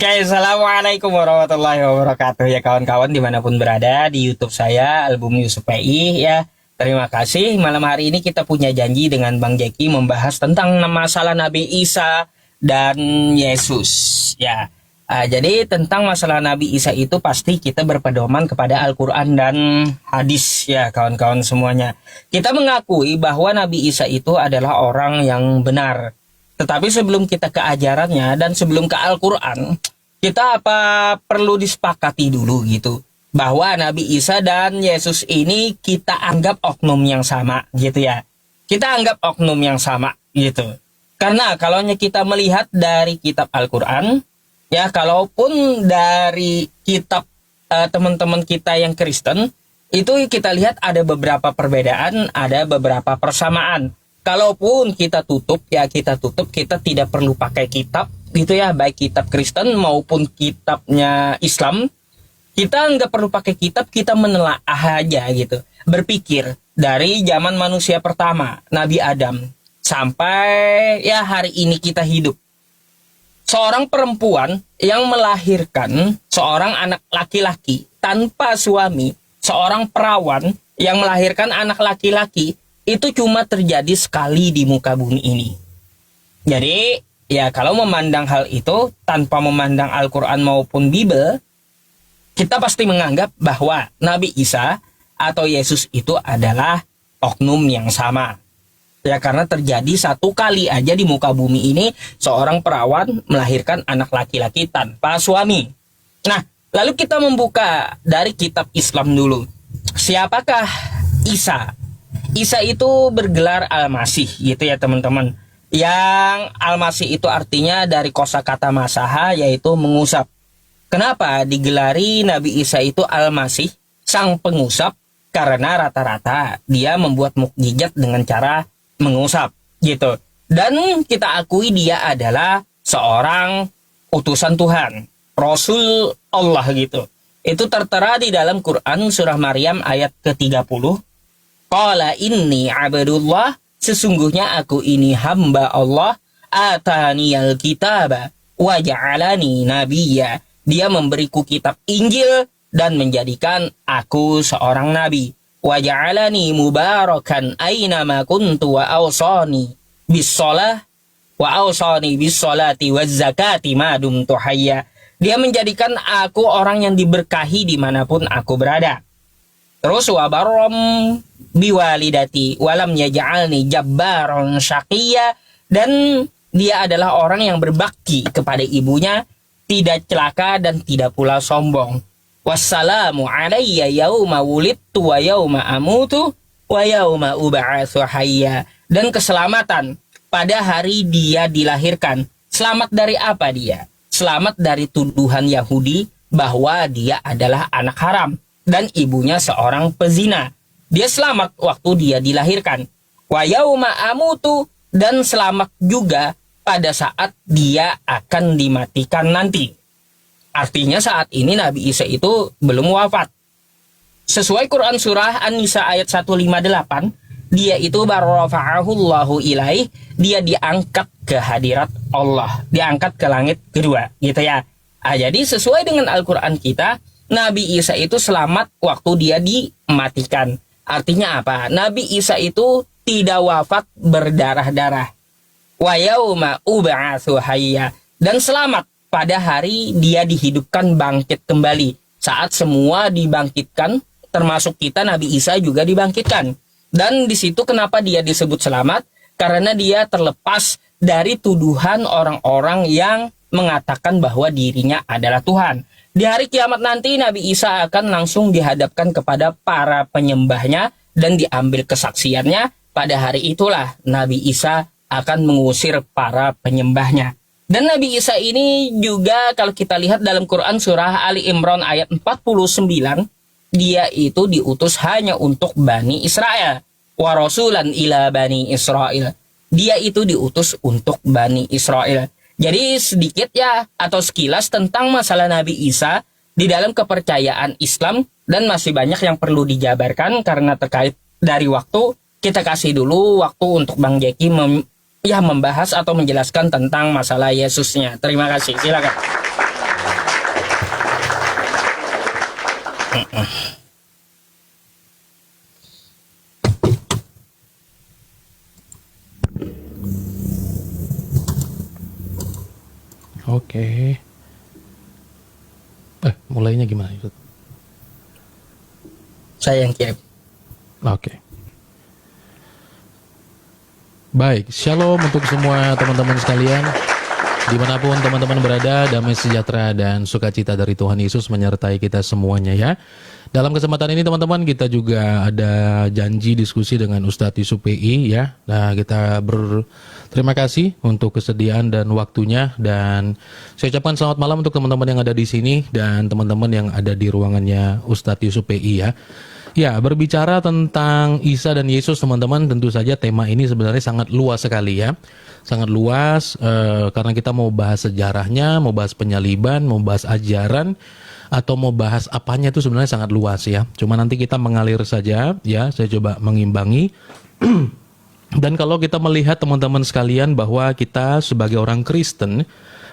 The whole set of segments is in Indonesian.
Oke, assalamualaikum warahmatullahi wabarakatuh ya kawan-kawan dimanapun berada di YouTube saya Album Yusuf PI ya. Terima kasih. Malam hari ini kita punya janji dengan Bang Jeki membahas tentang masalah Nabi Isa dan Yesus ya. Jadi tentang masalah Nabi Isa itu pasti kita berpedoman kepada Al-Quran dan hadis ya kawan-kawan semuanya. Kita mengakui bahwa Nabi Isa itu adalah orang yang benar. Tetapi sebelum kita ke ajarannya dan sebelum ke Al-Quran, kita apa perlu disepakati dulu gitu. Bahwa Nabi Isa dan Yesus ini kita anggap oknum yang sama gitu ya. Kita anggap oknum yang sama gitu. Karena kalau kita melihat dari kitab Al-Quran, ya kalaupun dari kitab teman-teman kita yang Kristen, itu kita lihat ada beberapa perbedaan, ada beberapa persamaan. Kalaupun kita tutup, ya kita tutup, kita tidak perlu pakai kitab gitu ya, baik kitab Kristen maupun kitabnya Islam. Kita nggak perlu pakai kitab, kita menelaah aja gitu. Berpikir dari zaman manusia pertama, Nabi Adam, sampai ya hari ini kita hidup. Seorang perempuan yang melahirkan seorang anak laki-laki tanpa suami, seorang perawan yang melahirkan anak laki-laki, itu cuma terjadi sekali di muka bumi ini. Jadi, ya kalau memandang hal itu tanpa memandang Al-Quran maupun Bible, kita pasti menganggap bahwa Nabi Isa atau Yesus itu adalah oknum yang sama. Ya karena terjadi satu kali aja di muka bumi ini seorang perawan melahirkan anak laki-laki tanpa suami. Nah, lalu kita membuka dari kitab Islam dulu. Siapakah Isa? Isa itu bergelar Al-Masih gitu ya teman-teman. Yang Al-Masih itu artinya dari kosakata masaha yaitu mengusap. Kenapa digelari Nabi Isa itu Al-Masih, sang pengusap? Karena rata-rata dia membuat mukjizat dengan cara mengusap gitu. Dan kita akui dia adalah seorang utusan Tuhan, Rasul Allah gitu. Itu tertera di dalam Quran surah Maryam ayat ke-30. Qala inni abdullah, sesungguhnya aku ini hamba Allah, ataniyal kitaba wa ja'alani nabiyya. Dia memberiku kitab Injil dan menjadikan aku seorang nabi. Wa ja'alani mubarakan aina ma kuntu wa awsani bis-shalah wa awsani bis-shalati waz zakati ma dumtu hayya. Dia menjadikan aku orang yang diberkahi dimanapun aku berada. Terus wabarom biwalidati walam yaj'alni jabbaron syaqiyya, dan dia adalah orang yang berbakti kepada ibunya, tidak celaka dan tidak pula sombong. Wassalamu alayya yauma wulidtu wa yauma amutu wa yauma ub'atsu hayya, dan keselamatan pada hari dia dilahirkan. Selamat dari apa dia? Selamat dari tuduhan Yahudi bahwa dia adalah anak haram dan ibunya seorang pezina. Dia selamat waktu dia dilahirkan. Wa yauma amutu, dan selamat juga pada saat dia akan dimatikan nanti. Artinya saat ini Nabi Isa itu belum wafat. Sesuai Quran surah An-Nisa ayat 158, dia itu barrafa'ahullahu ilaih, dia diangkat ke hadirat Allah, diangkat ke langit kedua gitu ya. Jadi sesuai dengan Al-Quran kita, Nabi Isa itu selamat waktu dia dimatikan. Artinya apa? Nabi Isa itu tidak wafat berdarah-darah. Wa yauma ub'atsu hayya, dan selamat pada hari dia dihidupkan bangkit kembali. Saat semua dibangkitkan, termasuk kita, Nabi Isa juga dibangkitkan. Dan di situ kenapa dia disebut selamat? Karena dia terlepas dari tuduhan orang-orang yang mengatakan bahwa dirinya adalah Tuhan. Di hari kiamat nanti Nabi Isa akan langsung dihadapkan kepada para penyembahnya dan diambil kesaksiannya. Pada hari itulah Nabi Isa akan mengusir para penyembahnya. Dan Nabi Isa ini juga kalau kita lihat dalam Quran surah Ali Imran ayat 49, dia itu diutus hanya untuk Bani Israel. Wa rasulan ila Bani Israel. Dia itu diutus untuk Bani Israel. Jadi sedikit ya atau sekilas tentang masalah Nabi Isa di dalam kepercayaan Islam, dan masih banyak yang perlu dijabarkan karena terkait dari waktu. Kita kasih dulu waktu untuk Bang Jeki membahas atau menjelaskan tentang masalah Yesusnya. Terima kasih, silakan. Oke. Mulainya gimana Ustaz? Saya yang kirim. Oke. Baik, shalom untuk semua teman-teman sekalian. Dimanapun teman-teman berada, damai sejahtera dan sukacita dari Tuhan Yesus menyertai kita semuanya ya. Dalam kesempatan ini teman-teman, kita juga ada janji diskusi dengan Ustadz Yusuf PI ya. Nah, kita berterima kasih untuk kesediaan dan waktunya, dan saya ucapkan selamat malam untuk teman-teman yang ada di sini dan teman-teman yang ada di ruangannya Ustadz Yusuf PI ya. Ya, berbicara tentang Isa dan Yesus teman-teman, tentu saja tema ini sebenarnya sangat luas sekali ya. Sangat luas karena kita mau bahas sejarahnya, mau bahas penyaliban, mau bahas ajaran, atau mau bahas apanya itu sebenarnya sangat luas ya. Cuma nanti kita mengalir saja ya, saya coba mengimbangi. Dan kalau kita melihat teman-teman sekalian bahwa kita sebagai orang Kristen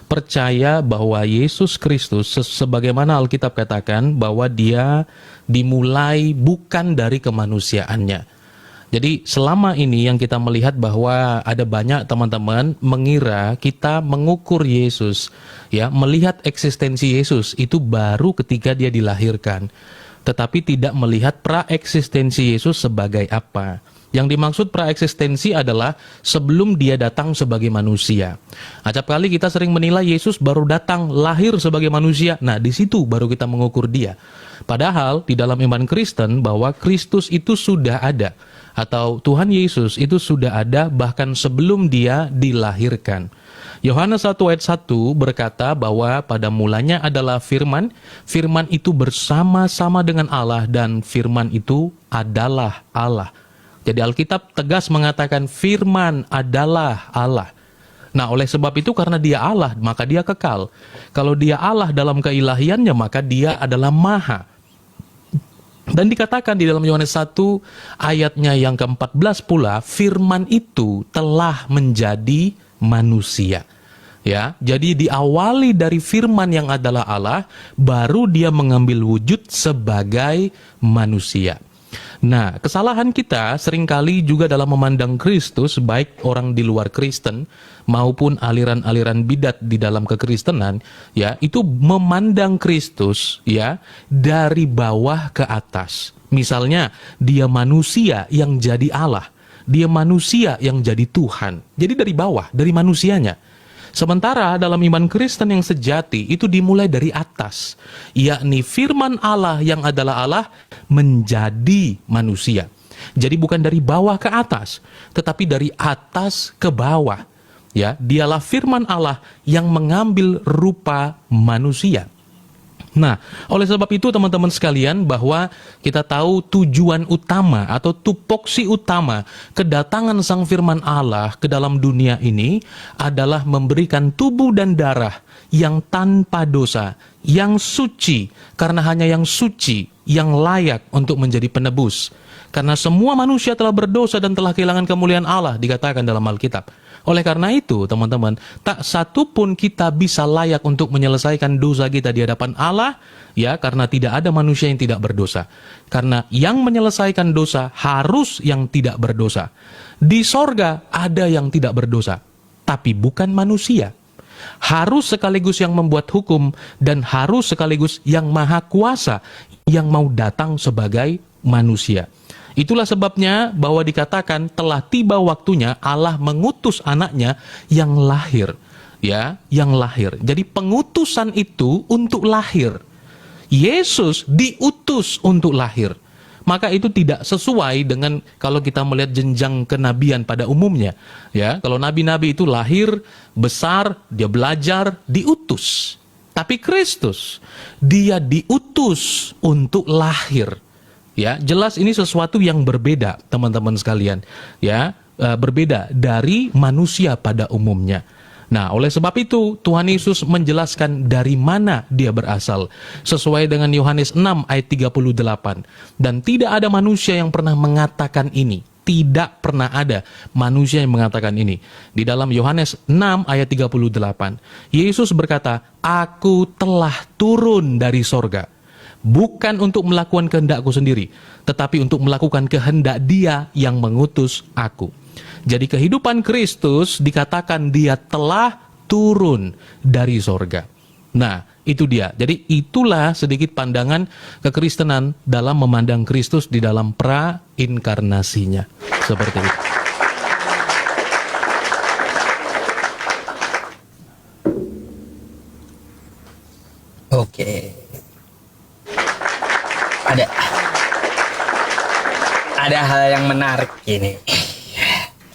percaya bahwa Yesus Kristus sebagaimana Alkitab katakan bahwa dia dimulai bukan dari kemanusiaannya. Jadi selama ini yang kita melihat bahwa ada banyak teman-teman mengira kita mengukur Yesus, ya, melihat eksistensi Yesus itu baru ketika dia dilahirkan, tetapi tidak melihat praeksistensi Yesus sebagai apa. Yang dimaksud praeksistensi adalah sebelum dia datang sebagai manusia. Acap kali kita sering menilai Yesus baru datang lahir sebagai manusia. Nah, di situ baru kita mengukur dia. Padahal di dalam iman Kristen bahwa Kristus itu sudah ada, atau Tuhan Yesus itu sudah ada bahkan sebelum dia dilahirkan. Yohanes 1 ayat 1 berkata bahwa pada mulanya adalah firman, firman itu bersama-sama dengan Allah dan firman itu adalah Allah. Jadi Alkitab tegas mengatakan firman adalah Allah. Nah, oleh sebab itu karena dia Allah, maka dia kekal. Kalau dia Allah dalam keilahiannya, maka dia adalah maha. Dan dikatakan di dalam Yohanes 1 ayatnya yang ke-14 pula, firman itu telah menjadi manusia. Ya, jadi diawali dari firman yang adalah Allah, baru dia mengambil wujud sebagai manusia. Nah, kesalahan kita seringkali juga dalam memandang Kristus, baik orang di luar Kristen maupun aliran-aliran bidat di dalam kekristenan, ya, itu memandang Kristus ya dari bawah ke atas. Misalnya, dia manusia yang jadi Allah, dia manusia yang jadi Tuhan. Jadi dari bawah, dari manusianya. Sementara dalam iman Kristen yang sejati itu dimulai dari atas, yakni firman Allah yang adalah Allah menjadi manusia. Jadi bukan dari bawah ke atas, tetapi dari atas ke bawah. Ya, dialah firman Allah yang mengambil rupa manusia. Nah, oleh sebab itu teman-teman sekalian, bahwa kita tahu tujuan utama atau tupoksi utama kedatangan Sang Firman Allah ke dalam dunia ini adalah memberikan tubuh dan darah yang tanpa dosa, yang suci, karena hanya yang suci yang layak untuk menjadi penebus. Karena semua manusia telah berdosa dan telah kehilangan kemuliaan Allah, dikatakan dalam Alkitab. Oleh karena itu, teman-teman, tak satu pun kita bisa layak untuk menyelesaikan dosa kita di hadapan Allah, ya, karena tidak ada manusia yang tidak berdosa. Karena yang menyelesaikan dosa harus yang tidak berdosa. Di sorga ada yang tidak berdosa, tapi bukan manusia. Harus sekaligus yang membuat hukum dan harus sekaligus yang maha kuasa yang mau datang sebagai manusia. Itulah sebabnya bahwa dikatakan telah tiba waktunya Allah mengutus anaknya yang lahir. Ya, yang lahir. Jadi pengutusan itu untuk lahir. Yesus diutus untuk lahir. Maka itu tidak sesuai dengan kalau kita melihat jenjang kenabian pada umumnya. Ya, kalau nabi-nabi itu lahir, besar, dia belajar, diutus. Tapi Kristus, dia diutus untuk lahir. Ya, jelas ini sesuatu yang berbeda, teman-teman sekalian. Ya, berbeda dari manusia pada umumnya. Nah, oleh sebab itu Tuhan Yesus menjelaskan dari mana dia berasal sesuai dengan Yohanes 6 ayat 38. Dan tidak ada manusia yang pernah mengatakan ini. Tidak pernah ada manusia yang mengatakan ini. Di dalam Yohanes 6 ayat 38, Yesus berkata, "Aku telah turun dari sorga, bukan untuk melakukan kehendakku sendiri, tetapi untuk melakukan kehendak Dia yang mengutus aku. Jadi kehidupan Kristus dikatakan Dia telah turun dari sorga. Nah, itu dia. Jadi itulah sedikit pandangan kekristenan dalam memandang Kristus di dalam pra-inkarnasinya. Seperti itu. Oke. Ada hal yang menarik ini.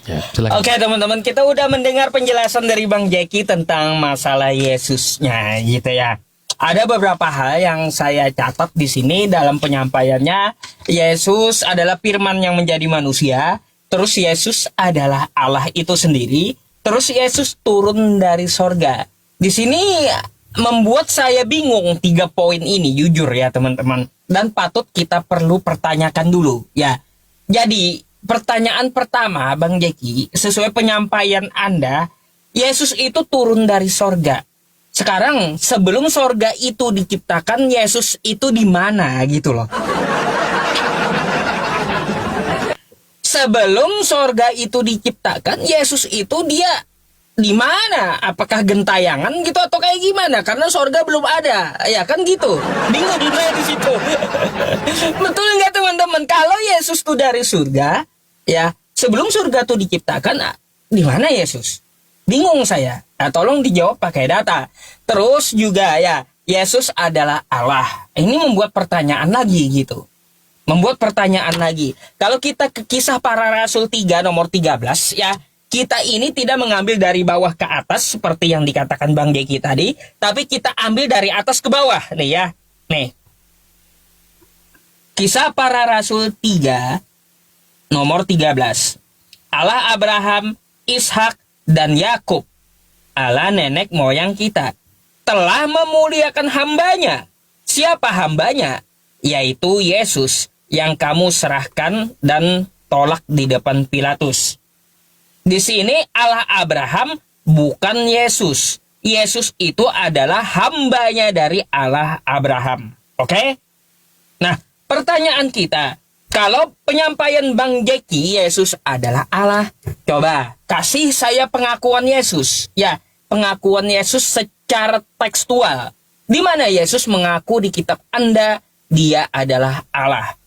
Ya, silakan. Oke teman-teman, kita udah mendengar penjelasan dari Bang Jeki tentang masalah Yesusnya gitu ya. Ada beberapa hal yang saya catat di sini dalam penyampaiannya. Yesus adalah firman yang menjadi manusia, terus Yesus adalah Allah itu sendiri, terus Yesus turun dari sorga. Di sini membuat saya bingung 3 poin ini, jujur ya teman-teman, dan patut kita perlu pertanyakan dulu ya. Jadi pertanyaan pertama, Bang Jeki, sesuai penyampaian Anda, Yesus itu turun dari sorga. Sekarang, sebelum sorga itu diciptakan, Yesus itu di mana gitu loh. Sebelum sorga itu diciptakan, Yesus itu dia di mana? Apakah gentayangan gitu atau kayak gimana? Karena sorga belum ada, ya kan gitu. Bingung saya di situ. Betul nggak teman-teman? Kalau Yesus tuh dari surga, ya sebelum surga tuh diciptakan, di mana Yesus? Bingung saya. Nah, tolong dijawab pakai data. Terus juga ya, Yesus adalah Allah. Ini membuat pertanyaan lagi gitu. Membuat pertanyaan lagi. Kalau kita ke Kisah Para Rasul 3 nomor 13 ya, kita ini tidak mengambil dari bawah ke atas seperti yang dikatakan Bang Jeki tadi, tapi kita ambil dari atas ke bawah nih ya. Nih. Kisah Para Rasul 3 nomor 13. Allah Abraham, Ishak dan Yakub, Allah nenek moyang kita, telah memuliakan hambanya. Siapa hambanya? Yaitu Yesus yang kamu serahkan dan tolak di depan Pilatus. Di sini Allah Abraham bukan Yesus. Yesus itu adalah hambanya dari Allah Abraham. Oke? Nah, pertanyaan kita, kalau penyampaian Bang Jeki Yesus adalah Allah, coba kasih saya pengakuan Yesus. Ya, pengakuan Yesus secara tekstual. Di mana Yesus mengaku di kitab Anda, Dia adalah Allah.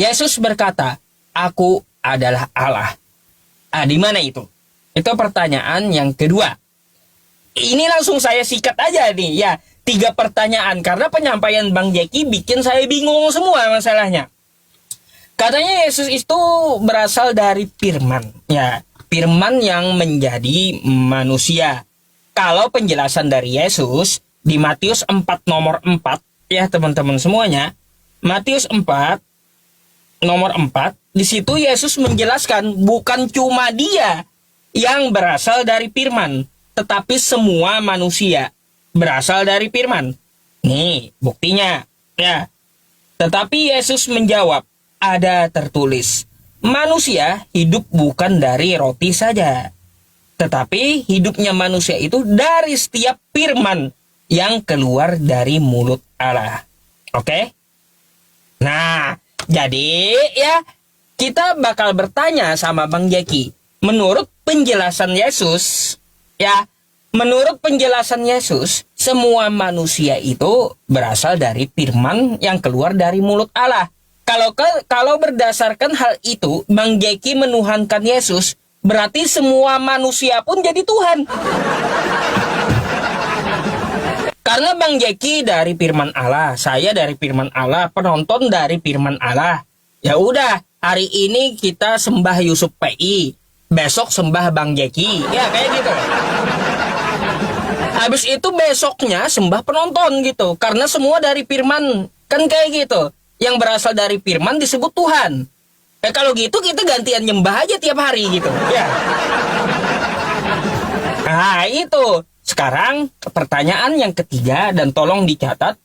Yesus berkata, aku adalah Allah. Di mana itu? Itu pertanyaan yang kedua. Ini langsung saya sikat aja nih ya. 3 pertanyaan karena penyampaian Bang Jeki bikin saya bingung semua masalahnya. Katanya Yesus itu berasal dari firman. Ya, firman yang menjadi manusia. Kalau penjelasan dari Yesus di Matius 4 nomor 4 ya teman-teman semuanya. Matius 4 nomor 4, di situ Yesus menjelaskan bukan cuma Dia yang berasal dari firman, tetapi semua manusia berasal dari firman. Nih, buktinya. Ya. Tetapi Yesus menjawab, ada tertulis, manusia hidup bukan dari roti saja, tetapi hidupnya manusia itu dari setiap firman yang keluar dari mulut Allah. Oke? Nah, jadi ya kita bakal bertanya sama Bang Jeki. Menurut penjelasan Yesus, ya, menurut penjelasan Yesus, semua manusia itu berasal dari firman yang keluar dari mulut Allah. Kalau berdasarkan hal itu, Bang Jeki menuhankan Yesus, berarti semua manusia pun jadi Tuhan. Karena Bang Jeki dari firman Allah, saya dari firman Allah, penonton dari firman Allah. Ya udah, hari ini kita sembah Yusuf PI, besok sembah Bang Jeki, ya kayak gitu. Habis itu besoknya sembah penonton gitu, karena semua dari firman, kan kayak gitu. Yang berasal dari firman disebut Tuhan. Kalau gitu kita gantian nyembah aja tiap hari gitu, ya. Nah itu. Sekarang pertanyaan yang ketiga dan tolong dicatat.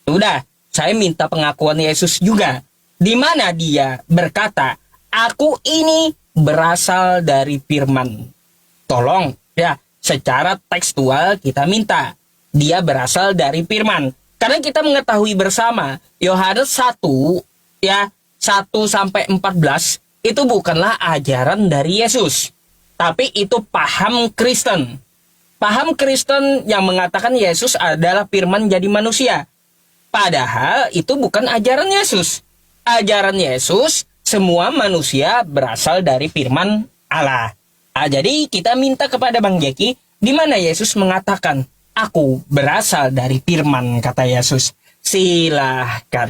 Udah, saya minta pengakuan Yesus juga. Di mana Dia berkata, aku ini berasal dari firman. Tolong ya, secara tekstual kita minta. Dia berasal dari firman. Karena kita mengetahui bersama Yohanes 1 ya 1-14 itu bukanlah ajaran dari Yesus, tapi itu paham Kristen. Paham Kristen yang mengatakan Yesus adalah firman jadi manusia. Padahal itu bukan ajaran Yesus. Ajaran Yesus, semua manusia berasal dari firman Allah. Jadi kita minta kepada Bang Jeki, di mana Yesus mengatakan, aku berasal dari firman, kata Yesus. Silahkan.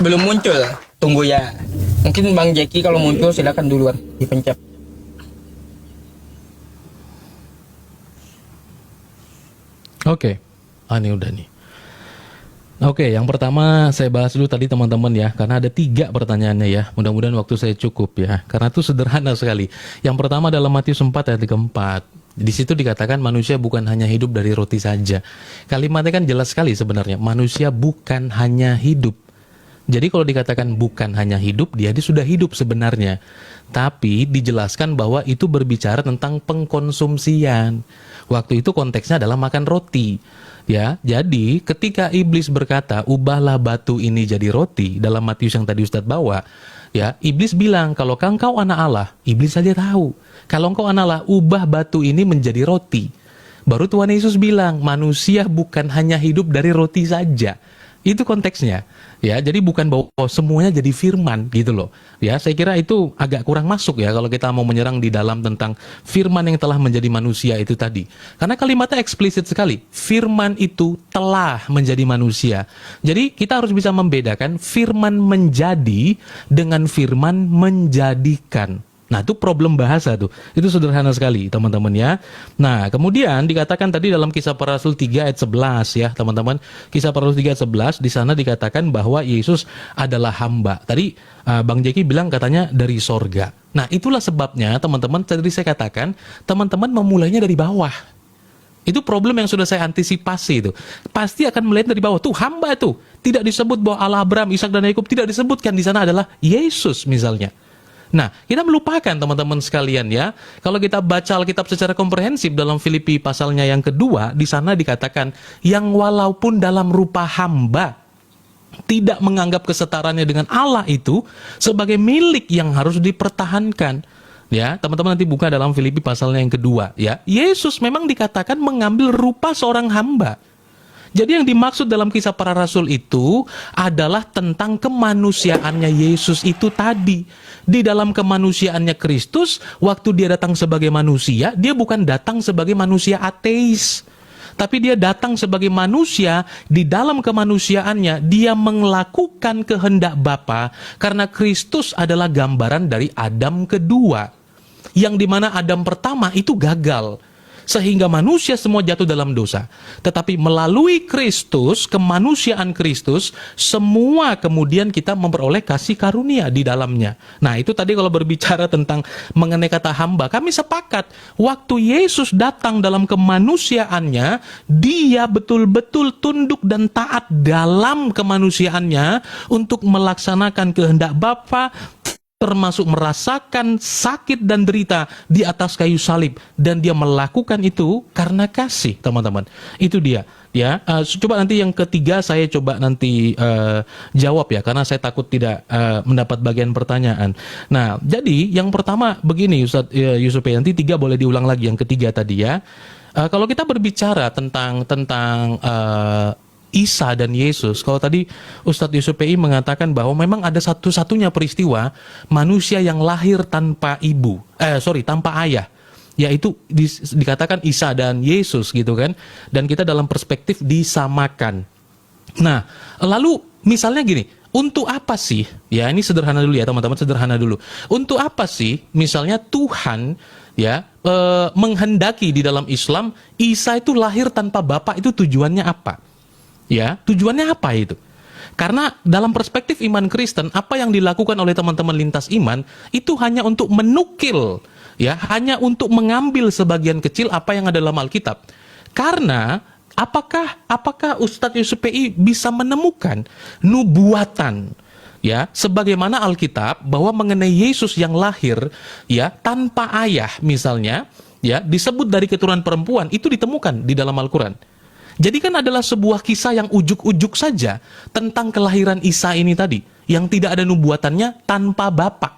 Belum muncul, tunggu ya. Mungkin Bang Jeki kalau muncul silakan duluan dipencet. Oke, ini udah nih. Oke, yang pertama saya bahas dulu tadi teman-teman ya, karena ada 3 pertanyaannya ya. Mudah-mudahan waktu saya cukup ya, karena itu sederhana sekali. Yang pertama dalam Matius 4 ayat 4. Di situ dikatakan manusia bukan hanya hidup dari roti saja. Kalimatnya kan jelas sekali sebenarnya, manusia bukan hanya hidup. Jadi kalau dikatakan bukan hanya hidup, dia sudah hidup sebenarnya. Tapi dijelaskan bahwa itu berbicara tentang pengkonsumsian. Waktu itu konteksnya adalah makan roti. Ya, jadi ketika iblis berkata, ubahlah batu ini jadi roti, dalam Matius yang tadi Ustadz bawa, ya, iblis bilang, kalau engkau anak Allah, iblis saja tahu. Kalau engkau anak Allah, ubah batu ini menjadi roti. Baru Tuhan Yesus bilang, manusia bukan hanya hidup dari roti saja. Itu konteksnya, ya. Jadi bukan bahwa semuanya jadi firman gitu loh. Ya, saya kira itu agak kurang masuk ya kalau kita mau menyerang di dalam tentang firman yang telah menjadi manusia itu tadi. Karena kalimatnya eksplisit sekali. Firman itu telah menjadi manusia. Jadi kita harus bisa membedakan firman menjadi dengan firman menjadikan. Nah, itu problem bahasa tuh. Itu sederhana sekali, teman-teman ya. Nah, kemudian dikatakan tadi dalam Kisah Para Rasul 3 ayat 11 ya, teman-teman. Kisah Para Rasul 3 ayat 11, di sana dikatakan bahwa Yesus adalah hamba. Tadi Bang Jeki bilang katanya dari sorga. Nah, itulah sebabnya, teman-teman, tadi saya katakan, teman-teman memulainya dari bawah. Itu problem yang sudah saya antisipasi itu. Pasti akan melihat dari bawah. Tuh, hamba itu. Tidak disebut bahwa Allah Abraham, Ishak dan Yakub, tidak disebutkan di sana adalah Yesus misalnya. Nah, kita melupakan teman-teman sekalian ya. Kalau kita baca Alkitab secara komprehensif dalam Filipi pasalnya yang kedua, di sana dikatakan yang walaupun dalam rupa hamba tidak menganggap kesetaranya dengan Allah itu sebagai milik yang harus dipertahankan. Ya, teman-teman nanti buka dalam Filipi pasalnya yang kedua ya. Yesus memang dikatakan mengambil rupa seorang hamba. Jadi yang dimaksud dalam Kisah Para Rasul itu adalah tentang kemanusiaannya Yesus itu tadi. Di dalam kemanusiaannya Kristus, waktu dia datang sebagai manusia, dia bukan datang sebagai manusia ateis. Tapi dia datang sebagai manusia, di dalam kemanusiaannya, dia melakukan kehendak Bapa, karena Kristus adalah gambaran dari Adam kedua. Yang dimana Adam pertama itu gagal. Sehingga manusia semua jatuh dalam dosa. Tetapi melalui Kristus, kemanusiaan Kristus, semua kemudian kita memperoleh kasih karunia di dalamnya. Nah, itu tadi kalau berbicara tentang mengenai kata hamba, kami sepakat. Waktu Yesus datang dalam kemanusiaannya, dia betul-betul tunduk dan taat dalam kemanusiaannya untuk melaksanakan kehendak Bapa, termasuk merasakan sakit dan derita di atas kayu salib, dan dia melakukan itu karena kasih, teman-teman. Itu dia ya. Coba nanti yang ketiga saya coba nanti jawab ya, karena saya takut tidak mendapat bagian pertanyaan. Nah, jadi yang pertama begini Ustadz Yusuf, nanti 3 boleh diulang lagi yang ketiga tadi ya. Kalau kita berbicara tentang Isa dan Yesus, kalau tadi Ustadz Yusuf PI mengatakan bahwa memang ada satu-satunya peristiwa manusia yang lahir tanpa tanpa ayah, yaitu dikatakan Isa dan Yesus gitu kan, dan kita dalam perspektif disamakan. Nah, lalu misalnya gini, untuk apa sih, ya ini sederhana dulu ya teman-teman, sederhana dulu. Untuk apa sih misalnya Tuhan ya menghendaki di dalam Islam Isa itu lahir tanpa bapak, itu tujuannya apa? Ya, tujuannya apa itu? Karena dalam perspektif iman Kristen, apa yang dilakukan oleh teman-teman lintas iman itu hanya untuk menukil ya, hanya untuk mengambil sebagian kecil apa yang ada dalam Alkitab. Karena apakah Ustadz Yusuf PI bisa menemukan nubuatan, ya, sebagaimana Alkitab bahwa mengenai Yesus yang lahir, ya, tanpa ayah misalnya, ya, disebut dari keturunan perempuan, itu ditemukan di dalam Al-Quran. Jadi kan adalah sebuah kisah yang ujuk-ujuk saja tentang kelahiran Isa ini tadi, yang tidak ada nubuatannya, tanpa bapak.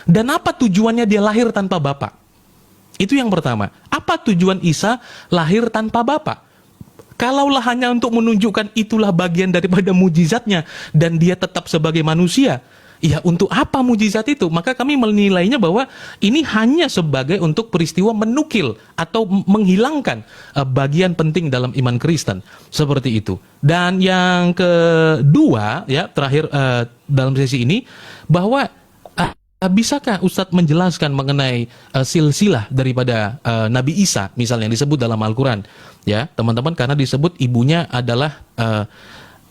Dan apa tujuannya dia lahir tanpa bapak? Itu yang pertama. Apa tujuan Isa lahir tanpa bapak? Kalaulah hanya untuk menunjukkan itulah bagian daripada mujizatnya dan dia tetap sebagai manusia, ya untuk apa mujizat itu? Maka kami menilainya bahwa ini hanya sebagai untuk peristiwa menukil atau menghilangkan bagian penting dalam iman Kristen, seperti itu. Dan yang kedua, ya, terakhir dalam sesi ini, bahwa bisakah Ustadz menjelaskan mengenai silsilah daripada Nabi Isa misalnya yang disebut dalam Al-Quran, ya teman-teman, karena disebut ibunya adalah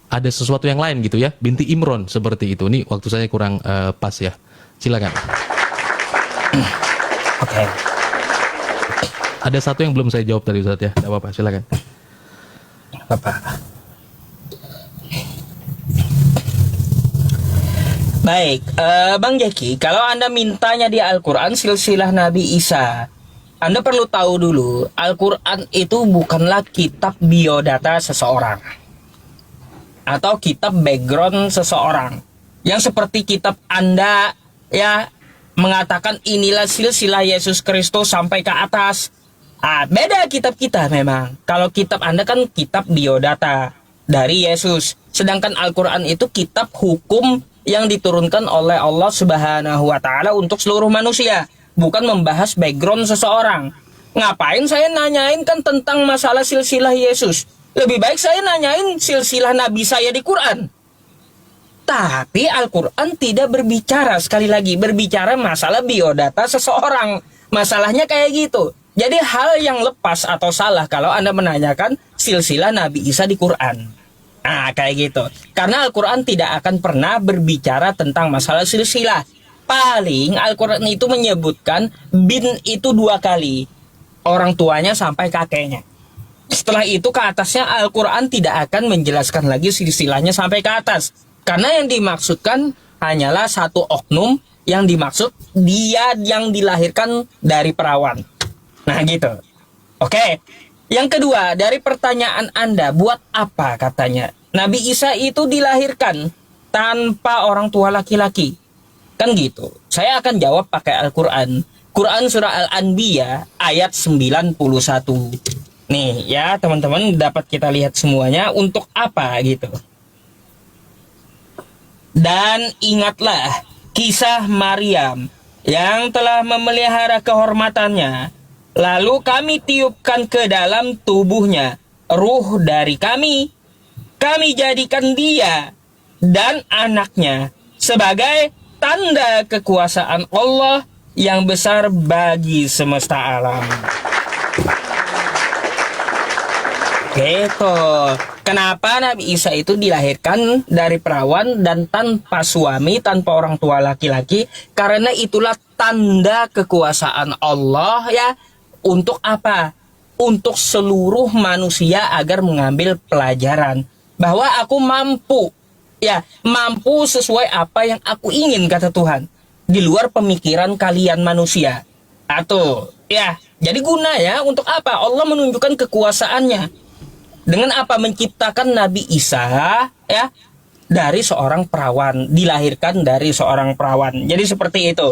ada sesuatu yang lain gitu ya, binti Imron, seperti itu. Ini waktu saya kurang pas ya, silakan. Oke. Ada satu yang belum saya jawab tadi Ustadz ya, tidak apa-apa, silakan. Bapak. Baik, Bang Jeki, kalau Anda mintanya di Al-Quran silsilah Nabi Isa, Anda perlu tahu dulu, Al-Quran itu bukanlah kitab biodata seseorang atau kitab background seseorang yang seperti kitab Anda, ya, mengatakan inilah silsilah Yesus Kristus sampai ke atas. Beda kitab kita memang. Kalau kitab Anda kan kitab biodata dari Yesus, sedangkan Al-Quran itu kitab hukum yang diturunkan oleh Allah Subhanahu wa Ta'ala untuk seluruh manusia, bukan membahas background seseorang. Ngapain saya nanyain kan tentang masalah silsilah Yesus? Lebih baik saya nanyain silsilah Nabi saya di Quran. Tapi Al-Quran tidak berbicara, sekali lagi, berbicara masalah biodata seseorang. Masalahnya kayak gitu. Jadi hal yang lepas atau salah kalau Anda menanyakan silsilah Nabi Isa di Quran. Nah, kayak gitu. Karena Al-Quran tidak akan pernah berbicara tentang masalah silsilah. Paling Al-Quran itu menyebutkan bin itu 2 kali. Orang tuanya sampai kakeknya. Setelah itu ke atasnya Al-Quran tidak akan menjelaskan lagi silsilahnya sampai ke atas. Karena yang dimaksudkan hanyalah satu oknum yang dimaksud dia yang dilahirkan dari perawan. Nah gitu. Oke. Yang kedua, dari pertanyaan Anda, buat apa katanya Nabi Isa itu dilahirkan tanpa orang tua laki-laki? Kan gitu. Saya akan jawab pakai Al-Quran. Quran surah Al-Anbiya ayat 91. Nih ya teman-teman, dapat kita lihat semuanya untuk apa gitu. Dan ingatlah kisah Maryam yang telah memelihara kehormatannya. Lalu kami tiupkan ke dalam tubuhnya ruh dari kami. Kami jadikan dia dan anaknya sebagai tanda kekuasaan Allah yang besar bagi semesta alam. Gitu. Kenapa Nabi Isa itu dilahirkan dari perawan dan tanpa suami, tanpa orang tua laki-laki? Karena itulah tanda kekuasaan Allah, ya. Untuk apa? Untuk seluruh manusia agar mengambil pelajaran bahwa aku mampu, ya, mampu sesuai apa yang aku ingin, kata Tuhan, di luar pemikiran kalian manusia. Atau ya, jadi guna ya untuk apa? Allah menunjukkan kekuasaannya dengan apa? Menciptakan Nabi Isa, ya, dari seorang perawan, dilahirkan dari seorang perawan. Jadi seperti itu.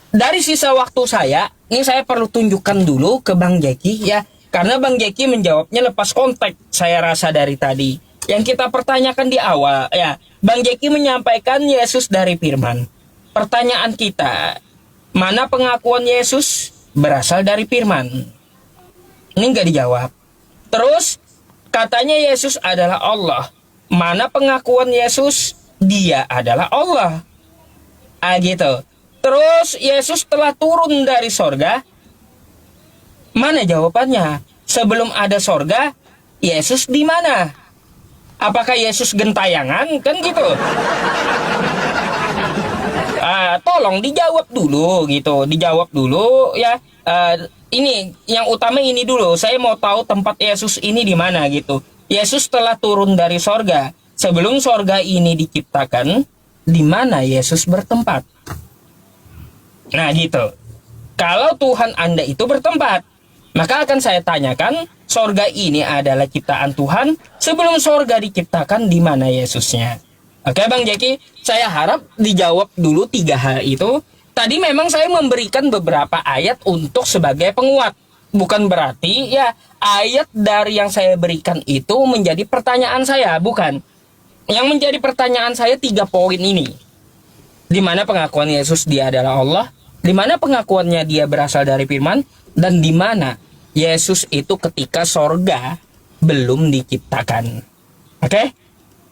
Dari sisa waktu saya, ini saya perlu tunjukkan dulu ke Bang Jeki, ya, karena Bang Jeki menjawabnya lepas konteks, saya rasa dari tadi. Yang kita pertanyakan di awal, ya, Bang Jeki menyampaikan Yesus dari firman. Pertanyaan kita, mana pengakuan Yesus berasal dari firman? Ini nggak dijawab. Terus katanya Yesus adalah Allah. Mana pengakuan Yesus dia adalah Allah? Gitu. Terus Yesus telah turun dari sorga. Mana jawabannya? Sebelum ada sorga, Yesus di mana? Apakah Yesus gentayangan? Kan gitu. tolong dijawab dulu gitu, dijawab dulu ya. Ini yang utama ini dulu, saya mau tahu tempat Yesus ini di mana gitu. Yesus telah turun dari sorga. Sebelum sorga ini diciptakan, di mana Yesus bertempat? Nah gitu. Kalau Tuhan Anda itu bertempat, maka akan saya tanyakan, sorga ini adalah ciptaan Tuhan. Sebelum sorga diciptakan, di mana Yesusnya? Oke Bang Jeki, saya harap dijawab dulu 3 hal itu. Tadi memang saya memberikan beberapa ayat untuk sebagai penguat. Bukan berarti ya ayat dari yang saya berikan itu menjadi pertanyaan saya, bukan. Yang menjadi pertanyaan saya 3 poin ini. Di mana pengakuan Yesus dia adalah Allah, di mana pengakuannya dia berasal dari firman, dan di mana Yesus itu ketika sorga belum diciptakan. Oke?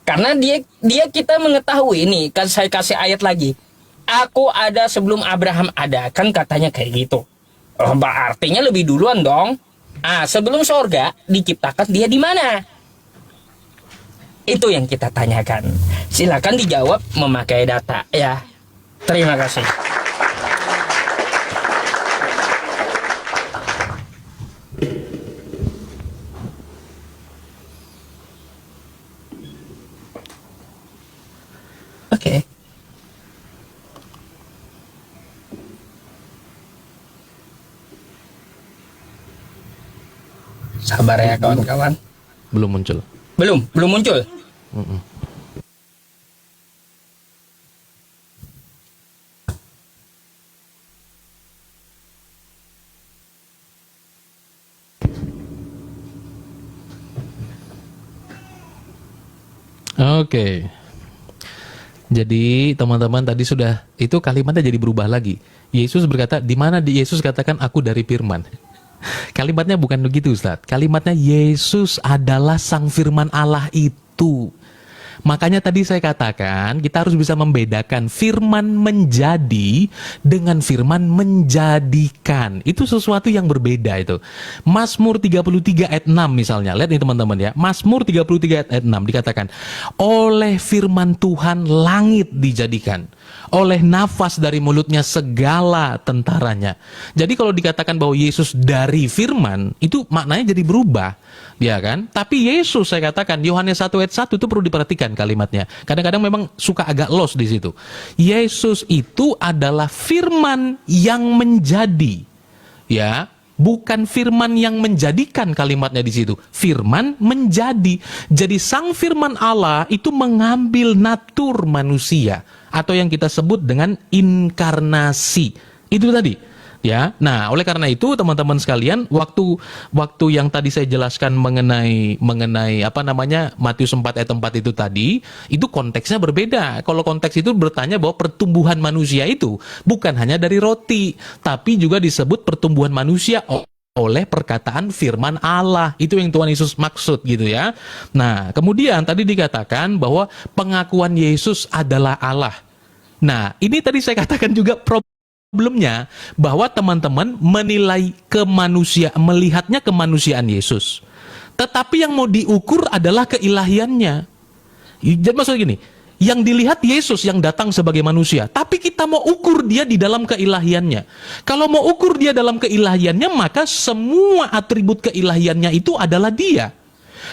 Karena dia kita mengetahui ini, kan saya kasih ayat lagi. Aku ada sebelum Abraham ada, kan katanya kayak gitu. Artinya lebih duluan dong. Sebelum sorga diciptakan dia di mana? Itu yang kita tanyakan. Silakan dijawab memakai data ya. Terima kasih. Oke. Sabar ya kawan-kawan. Belum muncul. Belum muncul. Oke. Jadi teman-teman tadi sudah itu kalimatnya jadi berubah lagi. Yesus berkata, di mana Yesus katakan aku dari firman. Kalimatnya bukan begitu Ustaz. Kalimatnya Yesus adalah sang firman Allah itu. Makanya tadi saya katakan kita harus bisa membedakan firman menjadi dengan firman menjadikan. Itu sesuatu yang berbeda itu. Mazmur 33 ayat 6 misalnya. Lihat nih teman-teman ya. Mazmur 33 ayat 6 dikatakan, oleh firman Tuhan langit dijadikan, oleh nafas dari mulutnya segala tentaranya. Jadi kalau dikatakan bahwa Yesus dari firman, itu maknanya jadi berubah. Ya kan? Tapi Yesus saya katakan, Yohanes 1 ayat 1 itu perlu diperhatikan kalimatnya. Kadang-kadang memang suka agak lost di situ. Yesus itu adalah firman yang menjadi. Ya, bukan firman yang menjadikan kalimatnya di situ. Firman menjadi. Jadi sang firman Allah itu mengambil natur manusia atau yang kita sebut dengan inkarnasi. Itu tadi. Ya, nah oleh karena itu teman-teman sekalian, waktu yang tadi saya jelaskan mengenai apa namanya Matius 4 ayat 4 itu tadi, itu konteksnya berbeda. Kalau konteks itu bertanya bahwa pertumbuhan manusia itu bukan hanya dari roti, tapi juga disebut pertumbuhan manusia oleh perkataan firman Allah. Itu yang Tuhan Yesus maksud gitu ya. Nah, kemudian tadi dikatakan bahwa pengakuan Yesus adalah Allah. Nah, ini tadi saya katakan juga problemnya bahwa teman-teman menilai melihatnya kemanusiaan Yesus. Tetapi yang mau diukur adalah keilahiannya. Jadi maksudnya gini, yang dilihat Yesus yang datang sebagai manusia, tapi kita mau ukur dia di dalam keilahiannya. Kalau mau ukur dia dalam keilahiannya, maka semua atribut keilahiannya itu adalah dia.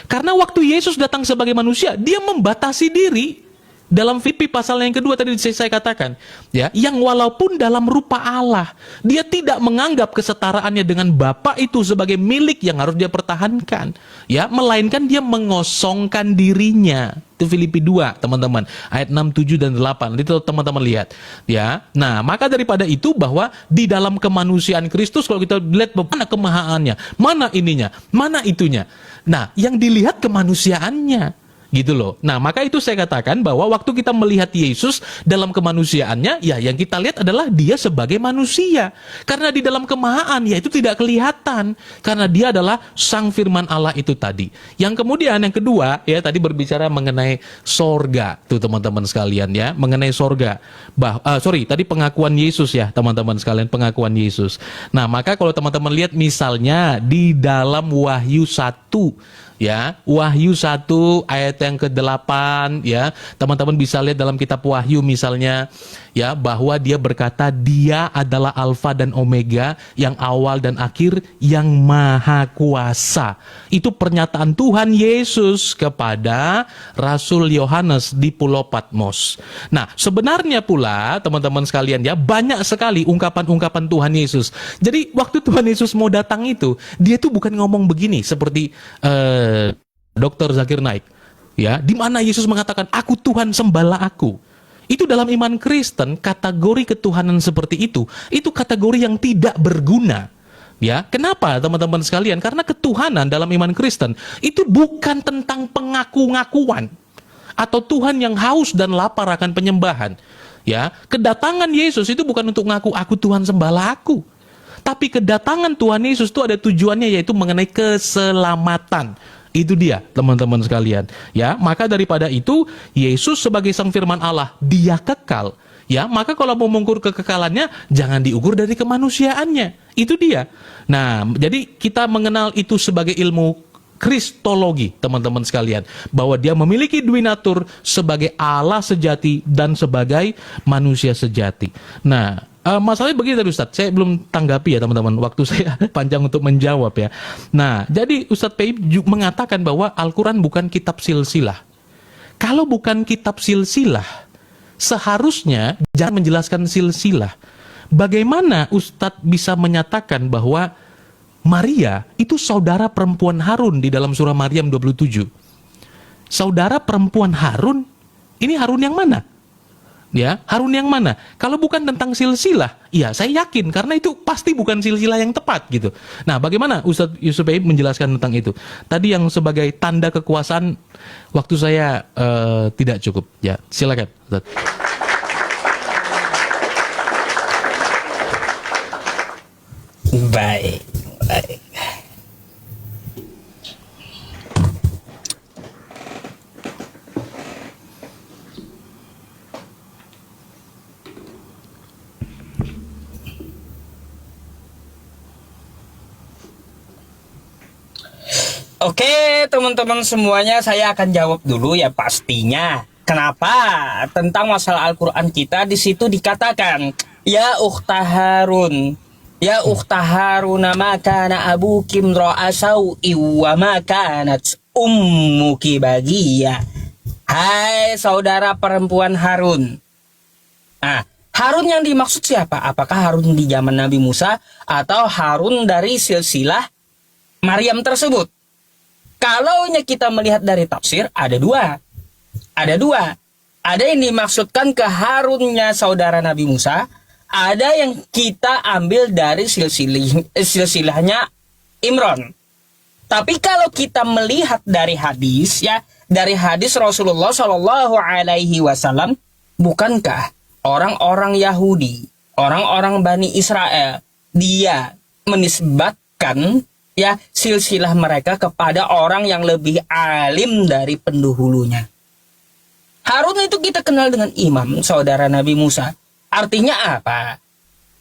Karena waktu Yesus datang sebagai manusia, dia membatasi diri. Dalam Filipi pasal yang kedua tadi saya katakan, ya, yang walaupun dalam rupa Allah, dia tidak menganggap kesetaraannya dengan Bapa itu sebagai milik yang harus dia pertahankan, ya, melainkan dia mengosongkan dirinya. Itu Filipi 2, teman-teman, ayat 6, 7 dan 8. Itu teman-teman lihat, ya. Nah, maka daripada itu bahwa di dalam kemanusiaan Kristus kalau kita lihat mana kemahaannya, mana ininya, mana itunya. Nah, yang dilihat kemanusiaannya. Gitu loh. Nah, maka itu saya katakan bahwa waktu kita melihat Yesus dalam kemanusiaannya, ya yang kita lihat adalah dia sebagai manusia. Karena di dalam kemahaan, ya itu tidak kelihatan. Karena dia adalah sang firman Allah itu tadi. Yang kemudian, yang kedua, ya tadi berbicara mengenai sorga. Tuh teman-teman sekalian ya, mengenai sorga. Tadi pengakuan Yesus ya, teman-teman sekalian, pengakuan Yesus. Nah, maka kalau teman-teman lihat misalnya di dalam Wahyu 1, ya, Wahyu 1 ayat yang ke-8 ya. Teman-teman bisa lihat dalam kitab Wahyu misalnya ya, bahwa dia berkata dia adalah Alfa dan Omega, yang awal dan akhir, yang maha kuasa. Itu pernyataan Tuhan Yesus kepada Rasul Yohanes di Pulau Patmos. Nah, sebenarnya pula teman-teman sekalian ya, banyak sekali ungkapan-ungkapan Tuhan Yesus. Jadi waktu Tuhan Yesus mau datang itu, dia tuh bukan ngomong begini seperti Dr. Zakir Naik, ya, di mana Yesus mengatakan, "Aku Tuhan, sembahlah aku." Itu dalam iman Kristen, kategori ketuhanan seperti itu kategori yang tidak berguna. Ya, kenapa teman-teman sekalian? Karena ketuhanan dalam iman Kristen itu bukan tentang pengaku-ngakuan atau Tuhan yang haus dan lapar akan penyembahan. Ya, kedatangan Yesus itu bukan untuk ngaku, "Aku Tuhan, sembahlah aku." Tapi kedatangan Tuhan Yesus itu ada tujuannya, yaitu mengenai keselamatan. Itu dia teman-teman sekalian. Ya, maka daripada itu Yesus sebagai Sang Firman Allah, dia kekal. Ya, maka kalau mau mengukur kekekalannya, jangan diukur dari kemanusiaannya. Itu dia. Nah, jadi kita mengenal itu sebagai ilmu Kristologi, teman-teman sekalian, bahwa dia memiliki dui natur sebagai Allah sejati dan sebagai manusia sejati. Nah, masalahnya begini tadi Ustadz, saya belum tanggapi ya teman-teman, waktu saya panjang untuk menjawab ya. Nah, jadi Ustadz Pei mengatakan bahwa Al-Quran bukan kitab silsilah. Kalau bukan kitab silsilah, seharusnya jangan menjelaskan silsilah. Bagaimana Ustadz bisa menyatakan bahwa Maria itu saudara perempuan Harun di dalam surah Maryam 27? Saudara perempuan Harun, ini Harun yang mana? Ya, Harun yang mana? Kalau bukan tentang silsilah, ya saya yakin karena itu pasti bukan silsilah yang tepat gitu. Nah, bagaimana Ustadz Yusuf Bey menjelaskan tentang itu? Tadi yang sebagai tanda kekuasaan, waktu saya tidak cukup. Ya, silakan Ustadz. Baik. Oke, teman-teman semuanya, saya akan jawab dulu ya pastinya. Kenapa? Tentang masalah Al-Quran kita, di situ dikatakan, "Ya ukhta Harun, ya ukhta Harun, ma kana abuki imra'a sau'i wa ma kanat ummuki baghiya." Hai saudara perempuan Harun. Nah, Harun yang dimaksud siapa? Apakah Harun di zaman Nabi Musa atau Harun dari silsilah Maryam tersebut? Kalau kita melihat dari tafsir, ada dua. Ada dua. Ada yang dimaksudkan ke Harunnya saudara Nabi Musa, ada yang kita ambil dari silsilahnya Imron. Tapi kalau kita melihat dari hadis, ya, dari hadis Rasulullah Shallallahu Alaihi Wasallam, bukankah orang-orang Yahudi, orang-orang Bani Israel, dia menisbatkan ya silsilah mereka kepada orang yang lebih alim dari pendahulunya. Harun itu kita kenal dengan imam, saudara Nabi Musa. Artinya apa?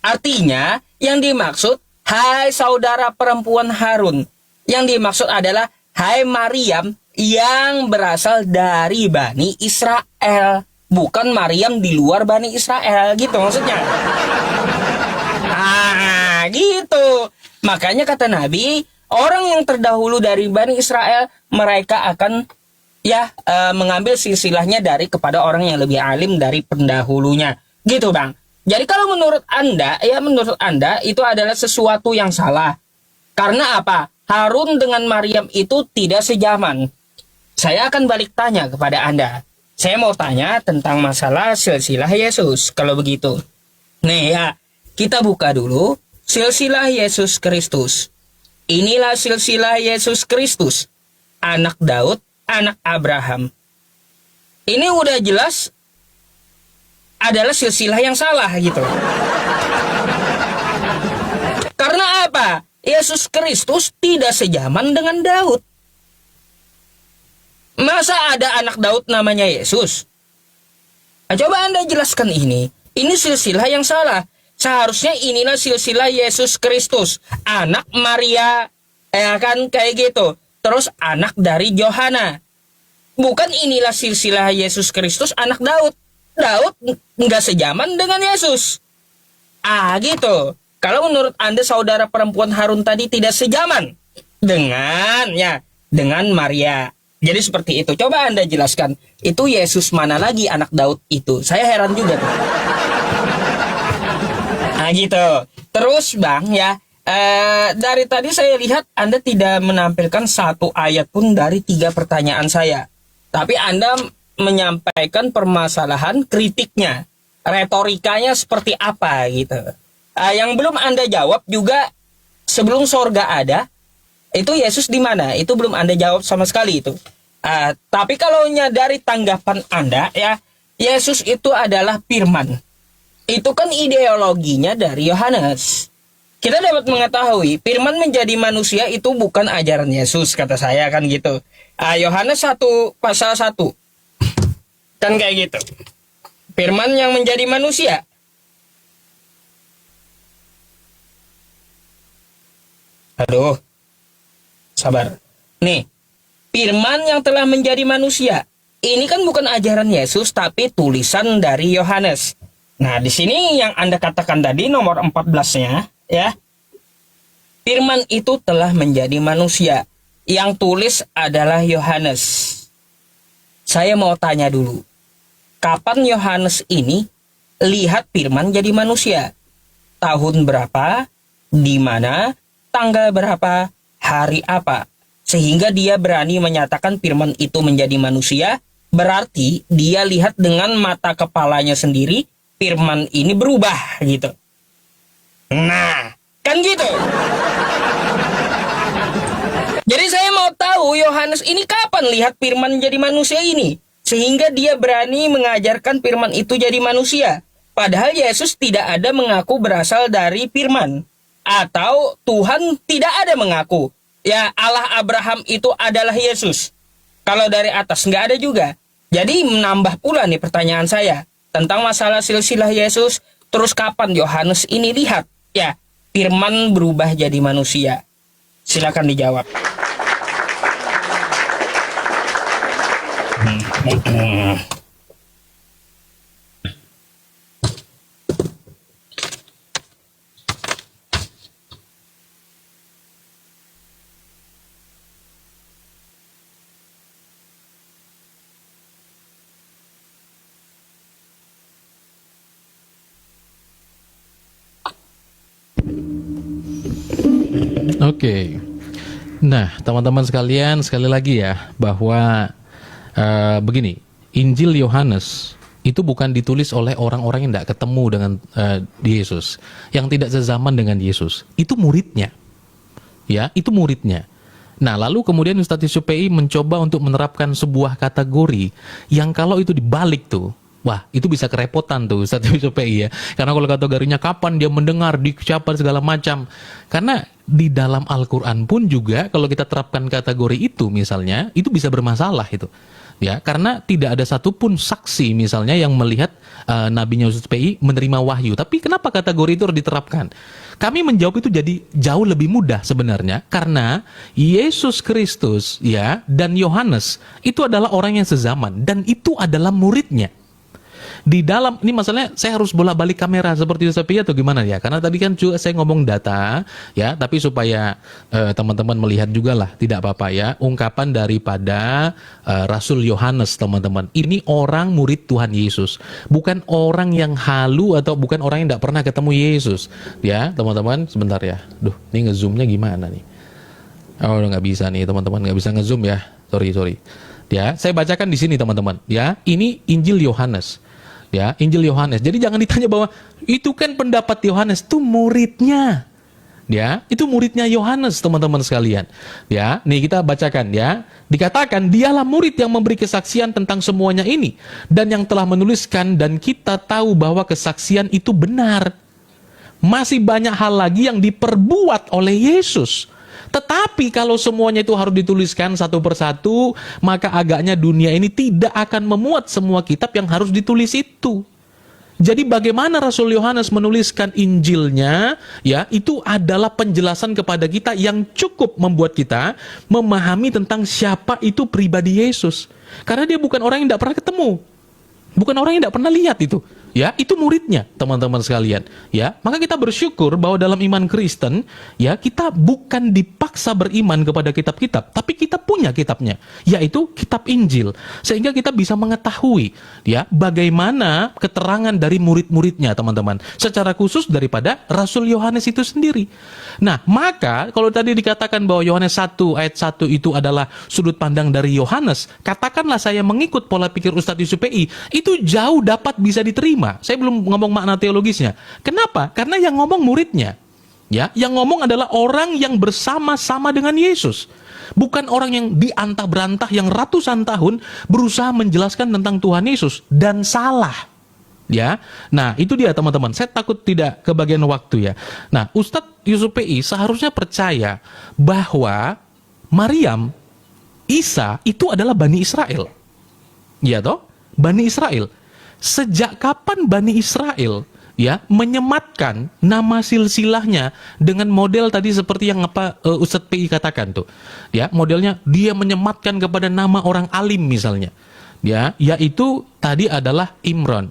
Artinya yang dimaksud, hai saudara perempuan Harun. Yang dimaksud adalah, hai Maryam yang berasal dari Bani Israel. Bukan Maryam di luar Bani Israel, gitu maksudnya. Ah, gitu. Makanya kata Nabi, orang yang terdahulu dari Bani Israel, mereka akan mengambil silsilahnya dari kepada orang yang lebih alim dari pendahulunya. Gitu Bang. Jadi kalau menurut Anda itu adalah sesuatu yang salah. Karena apa? Harun dengan Maryam itu tidak sejaman. Saya akan balik tanya kepada Anda. Saya mau tanya tentang masalah silsilah Yesus. Kalau begitu. Nih ya, kita buka dulu silsilah Yesus Kristus. Inilah silsilah Yesus Kristus, anak Daud, anak Abraham. Ini udah jelas adalah silsilah yang salah gitu. Karena apa? Yesus Kristus tidak sejaman dengan Daud. Masa ada anak Daud namanya Yesus? Nah, coba Anda jelaskan ini. Ini silsilah yang salah. Seharusnya inilah silsilah Yesus Kristus, anak Maria, kan kayak gitu. Terus anak dari Yohana. Bukan inilah silsilah Yesus Kristus anak Daud. Daud nggak sejaman dengan Yesus. Gitu. Kalau menurut Anda saudara perempuan Harun tadi tidak sejaman dengan Maria. Jadi seperti itu. Coba Anda jelaskan, itu Yesus mana lagi anak Daud itu? Saya heran juga tuh. Gitu. Terus Bang ya, dari tadi saya lihat Anda tidak menampilkan satu ayat pun dari 3 pertanyaan saya. Tapi Anda menyampaikan permasalahan kritiknya, retorikanya seperti apa gitu. Yang belum Anda jawab juga, sebelum sorga ada, itu Yesus di mana? Itu belum Anda jawab sama sekali itu. Tapi kalau dari tanggapan Anda ya, Yesus itu adalah firman. Itu kan ideologinya dari Yohanes. Kita dapat mengetahui firman menjadi manusia itu bukan ajaran Yesus, kata saya kan gitu. Yohanes 1 pasal 1 kan kayak gitu. Firman yang menjadi manusia. Aduh, sabar. Nih, firman yang telah menjadi manusia. Ini kan bukan ajaran Yesus, tapi tulisan dari Yohanes. Nah, di sini yang Anda katakan tadi nomor 14-nya, ya. Firman itu telah menjadi manusia. Yang tulis adalah Yohanes. Saya mau tanya dulu. Kapan Yohanes ini lihat firman jadi manusia? Tahun berapa? Di mana? Tanggal berapa? Hari apa? Sehingga dia berani menyatakan firman itu menjadi manusia. Berarti dia lihat dengan mata kepalanya sendiri, firman ini berubah gitu. Nah, kan gitu. Jadi saya mau tahu Yohanes ini kapan lihat firman jadi manusia ini, sehingga dia berani mengajarkan firman itu jadi manusia. Padahal Yesus tidak ada mengaku berasal dari firman. Atau Tuhan tidak ada mengaku, ya Allah Abraham itu adalah Yesus. Kalau dari atas nggak ada juga. Jadi menambah pula nih pertanyaan saya tentang masalah silsilah Yesus. Terus kapan Yohanes ini lihat ya firman berubah jadi manusia? Silakan dijawab. Oke. Nah, teman-teman sekalian, sekali lagi ya, bahwa begini, Injil Yohanes itu bukan ditulis oleh orang-orang yang tidak ketemu dengan Yesus, yang tidak sezaman dengan Yesus. Itu muridnya. Ya, itu muridnya. Nah, lalu kemudian Ustadz Yusuf PI mencoba untuk menerapkan sebuah kategori yang kalau itu dibalik tuh, wah, itu bisa kerepotan tuh Ustadz Yusuf PI ya. Karena kalau kategorinya kapan dia mendengar, diucapkan segala macam. Karena di dalam Al-Quran pun juga kalau kita terapkan kategori itu misalnya, itu bisa bermasalah itu. Ya, karena tidak ada satupun saksi misalnya yang melihat Nabi Yusuf PI menerima wahyu. Tapi kenapa kategori itu harus diterapkan? Kami menjawab itu jadi jauh lebih mudah sebenarnya karena Yesus Kristus ya dan Yohanes itu adalah orang yang sezaman dan itu adalah muridnya. Di dalam ini masalahnya saya harus bolak-balik kamera seperti itu tapi atau gimana ya? Karena tadi kan juga saya ngomong data ya, tapi supaya teman-teman melihat juga lah, tidak apa-apa ya. Ungkapan daripada Rasul Yohanes, teman-teman. Ini orang murid Tuhan Yesus, bukan orang yang halu atau bukan orang yang tidak pernah ketemu Yesus. Ya, teman-teman, sebentar ya. Duh, ini ngezoomnya gimana nih? Oh, nggak bisa nih, teman-teman, nggak bisa ngezoom ya. Sorry. Ya, saya bacakan di sini, teman-teman. Ya, ini Injil Yohanes. Ya, Injil Yohanes. Jadi jangan ditanya bahwa itu kan pendapat Yohanes, itu muridnya. Ya, itu muridnya Yohanes, teman-teman sekalian. Ya, nih kita bacakan ya. Dikatakan dialah murid yang memberi kesaksian tentang semuanya ini dan yang telah menuliskan dan kita tahu bahwa kesaksian itu benar. Masih banyak hal lagi yang diperbuat oleh Yesus. Tetapi kalau semuanya itu harus dituliskan satu persatu, maka agaknya dunia ini tidak akan memuat semua kitab yang harus ditulis itu. Jadi bagaimana Rasul Yohanes menuliskan Injilnya, ya, itu adalah penjelasan kepada kita yang cukup membuat kita memahami tentang siapa itu pribadi Yesus. Karena dia bukan orang yang tidak pernah ketemu. Bukan orang yang tidak pernah lihat itu. Ya, itu muridnya, teman-teman sekalian. Ya, maka kita bersyukur bahwa dalam iman Kristen, ya, kita bukan dipaksa beriman kepada kitab-kitab, tapi kita punya kitabnya, yaitu kitab Injil. Sehingga kita bisa mengetahui, ya, bagaimana keterangan dari murid-muridnya, teman-teman. Secara khusus daripada Rasul Yohanes itu sendiri. Nah, maka kalau tadi dikatakan bahwa Yohanes 1 ayat 1 itu adalah sudut pandang dari Yohanes, katakanlah saya mengikut pola pikir Ustadz Yusuf PI, itu jauh dapat bisa diterima. Saya belum ngomong makna teologisnya. Kenapa? Karena yang ngomong muridnya. Ya, yang ngomong adalah orang yang bersama-sama dengan Yesus. Bukan orang yang diantah berantah yang ratusan tahun berusaha menjelaskan tentang Tuhan Yesus dan salah. Ya. Nah, itu dia teman-teman. Saya takut tidak kebagian waktu ya. Nah, Ustadz Yusuf PI seharusnya percaya bahwa Maryam, Isa itu adalah Bani Israel. Ya toh? Bani Israel. Sejak kapan Bani Israel, ya, menyematkan nama silsilahnya dengan model tadi seperti yang Ustadz PI katakan tuh. Ya, modelnya dia menyematkan kepada nama orang alim misalnya. Ya, yaitu tadi adalah Imron.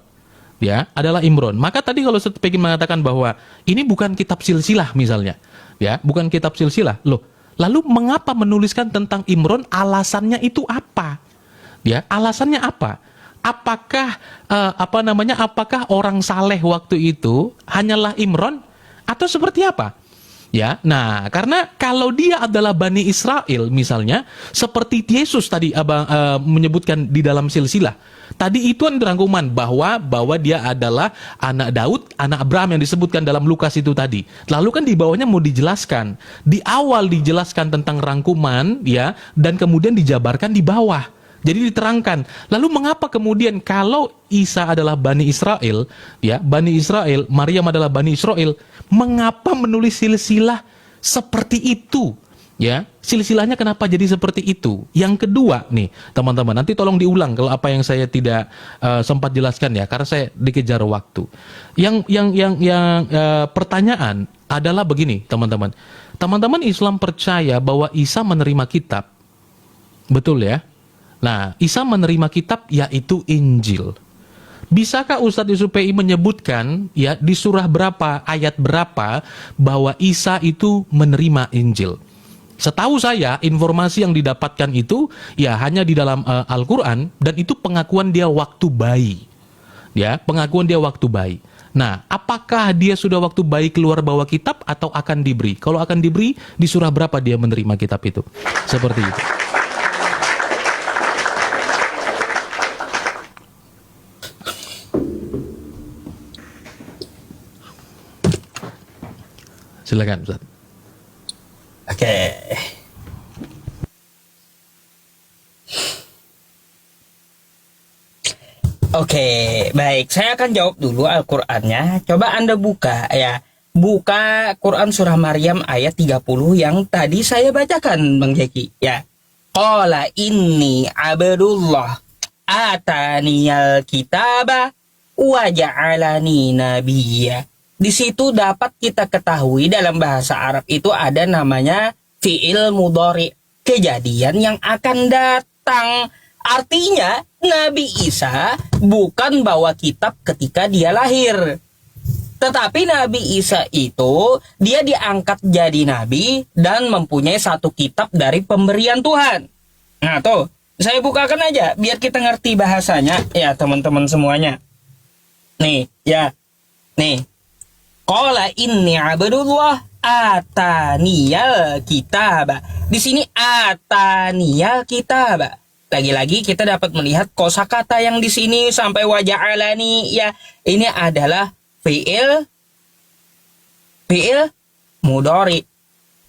Ya, adalah Imron. Maka tadi kalau Ustadz PI mengatakan bahwa ini bukan kitab silsilah misalnya. Ya, bukan kitab silsilah. Loh, lalu mengapa menuliskan tentang Imron? Alasannya itu apa? Ya, alasannya apa? Apakah apakah orang saleh waktu itu hanyalah Imron atau seperti apa? Ya, nah, karena kalau dia adalah Bani Israel misalnya, seperti Yesus tadi menyebutkan di dalam silsilah. Tadi itu yang dirangkuman bahwa dia adalah anak Daud, anak Abraham yang disebutkan dalam Lukas itu tadi. Lalu kan di bawahnya mau dijelaskan. Di awal dijelaskan tentang rangkuman, ya, dan kemudian dijabarkan di bawah. Jadi diterangkan. Lalu mengapa kemudian kalau Isa adalah Bani Israel, ya, Bani Israel, Maryam adalah Bani Israel, mengapa menulis silsilah seperti itu? Ya, silsilahnya kenapa jadi seperti itu? Yang kedua nih, teman-teman, nanti tolong diulang kalau apa yang saya tidak sempat jelaskan ya, karena saya dikejar waktu. Yang pertanyaan adalah begini, teman-teman. Teman-teman Islam percaya bahwa Isa menerima kitab. Betul ya? Nah, Isa menerima kitab yaitu Injil. Bisakah Ustadz Yusuf PI menyebutkan ya di surah berapa, ayat berapa bahwa Isa itu menerima Injil? Setahu saya informasi yang didapatkan itu ya hanya di dalam Al-Quran, dan itu pengakuan dia waktu bayi. Ya, pengakuan dia waktu bayi. Nah, apakah dia sudah waktu bayi keluar bawa kitab atau akan diberi? Kalau akan diberi, di surah berapa dia menerima kitab itu? Seperti itu. Silakan, Ustaz. Oke. Oke, baik. Saya akan jawab dulu Al-Qur'annya. Coba Anda buka ya. Buka Quran surah Maryam ayat 30 yang tadi saya bacakan, Bang Jeki, ya. Qala inni abdullah ataniyal kitaba wa ja'alani nabiyya. Di situ dapat kita ketahui dalam bahasa Arab itu ada namanya fi'il mudhari, kejadian yang akan datang. Artinya Nabi Isa bukan bawa kitab ketika dia lahir. Tetapi Nabi Isa itu dia diangkat jadi nabi dan mempunyai satu kitab dari pemberian Tuhan. Nah tuh, saya bukakan aja biar kita ngerti bahasanya ya teman-teman semuanya. Nih, ya. Nih. Qala inni abdullah ataniyal kitaba. Di sini ataniyal kitaba. Lagi-lagi kita dapat melihat kosakata yang di sini sampai waja'alani, ya. Ini adalah fi'il mudhari.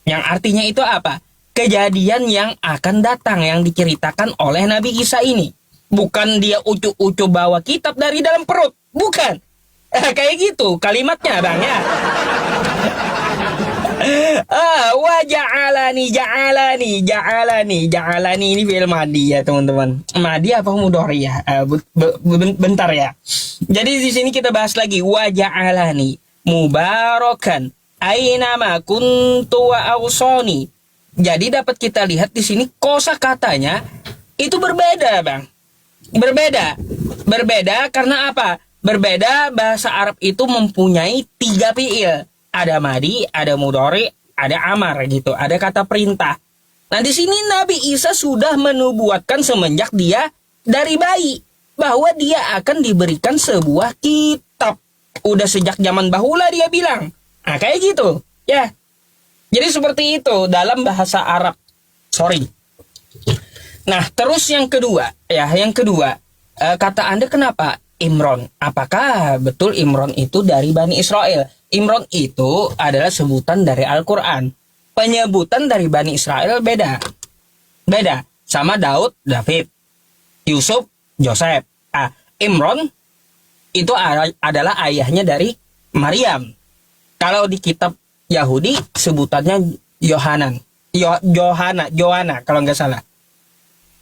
Yang artinya itu apa? Kejadian yang akan datang yang diceritakan oleh Nabi Isa ini. Bukan dia ucu-ucu bawa kitab dari dalam perut, bukan. Kayak gitu kalimatnya, Bang, ya. ja'alani ini fi'il madhi ya teman-teman. Madhi apa mudhari ya? Bentar ya. Jadi di sini kita bahas lagi wa ja'alani mubarakan ainama kuntu wa awsani. Jadi dapat kita lihat di sini kosakatanya itu berbeda, Bang. Berbeda karena apa? Berbeda, bahasa Arab itu mempunyai 3 fi'il. Ada madhi, ada mudhari, ada amar gitu. Ada kata perintah. Nah di sini Nabi Isa sudah menubuatkan semenjak dia dari bayi bahwa dia akan diberikan sebuah kitab. Udah sejak zaman bahula dia bilang. Nah kayak gitu ya. Jadi seperti itu dalam bahasa Arab. Sorry. Nah terus yang kedua ya, kata Anda kenapa Imron? Apakah betul Imron itu dari Bani Israel? Imron itu adalah sebutan dari Al-Quran. Penyebutan dari Bani Israel beda. Sama Daud, David. Yusuf, Joseph. Imron itu adalah ayahnya dari Maryam. Kalau di kitab Yahudi sebutannya Yohanan. Johanna kalau nggak salah.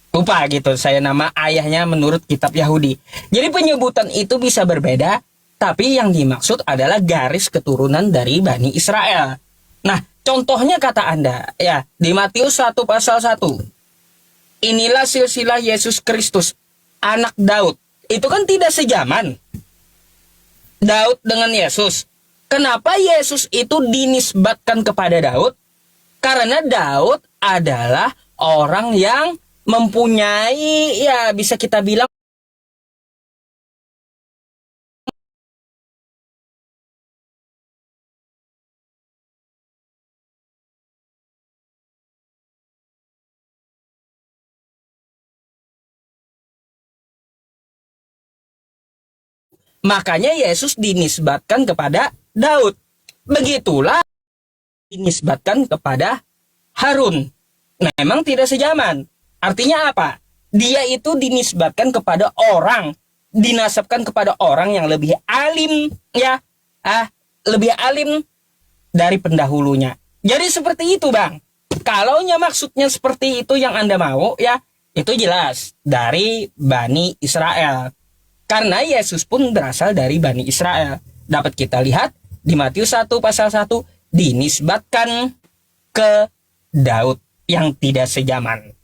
Lupa gitu saya nama ayahnya menurut kitab Yahudi. Jadi penyebutan itu bisa berbeda, tapi yang dimaksud adalah garis keturunan dari Bani Israel. Nah, contohnya kata Anda, ya, di Matius 1 pasal 1. Inilah silsilah Yesus Kristus, anak Daud. Itu kan tidak sejaman. Daud dengan Yesus. Kenapa Yesus itu dinisbatkan kepada Daud? Karena Daud adalah orang yang mempunyai, ya bisa kita bilang, makanya Yesus dinisbatkan kepada Daud. Begitulah dinisbatkan kepada Harun. Memang tidak sejaman. Artinya apa? Dia itu dinisbatkan kepada orang, dinasabkan kepada orang yang lebih alim, ya, lebih alim dari pendahulunya. Jadi seperti itu, Bang. Kalaunya maksudnya seperti itu yang Anda mau, ya, itu jelas dari Bani Israel. Karena Yesus pun berasal dari Bani Israel. Dapat kita lihat di Matius 1 pasal 1 dinisbatkan ke Daud yang tidak sejaman.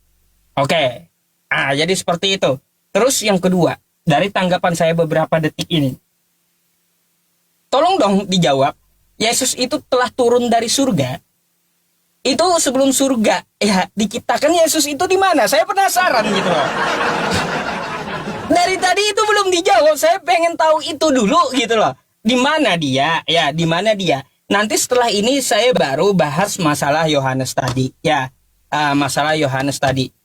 Oke. Jadi seperti itu. Terus yang kedua, dari tanggapan saya beberapa detik ini. Tolong dong dijawab, Yesus itu telah turun dari surga. Itu sebelum surga ya diciptakan, Yesus itu di mana? Saya penasaran gitu loh. Dari tadi itu belum dijawab, saya pengen tahu itu dulu gitu loh. Di mana dia? Ya, di mana dia? Nanti setelah ini saya baru bahas masalah Yohanes tadi, ya. Masalah Yohanes tadi.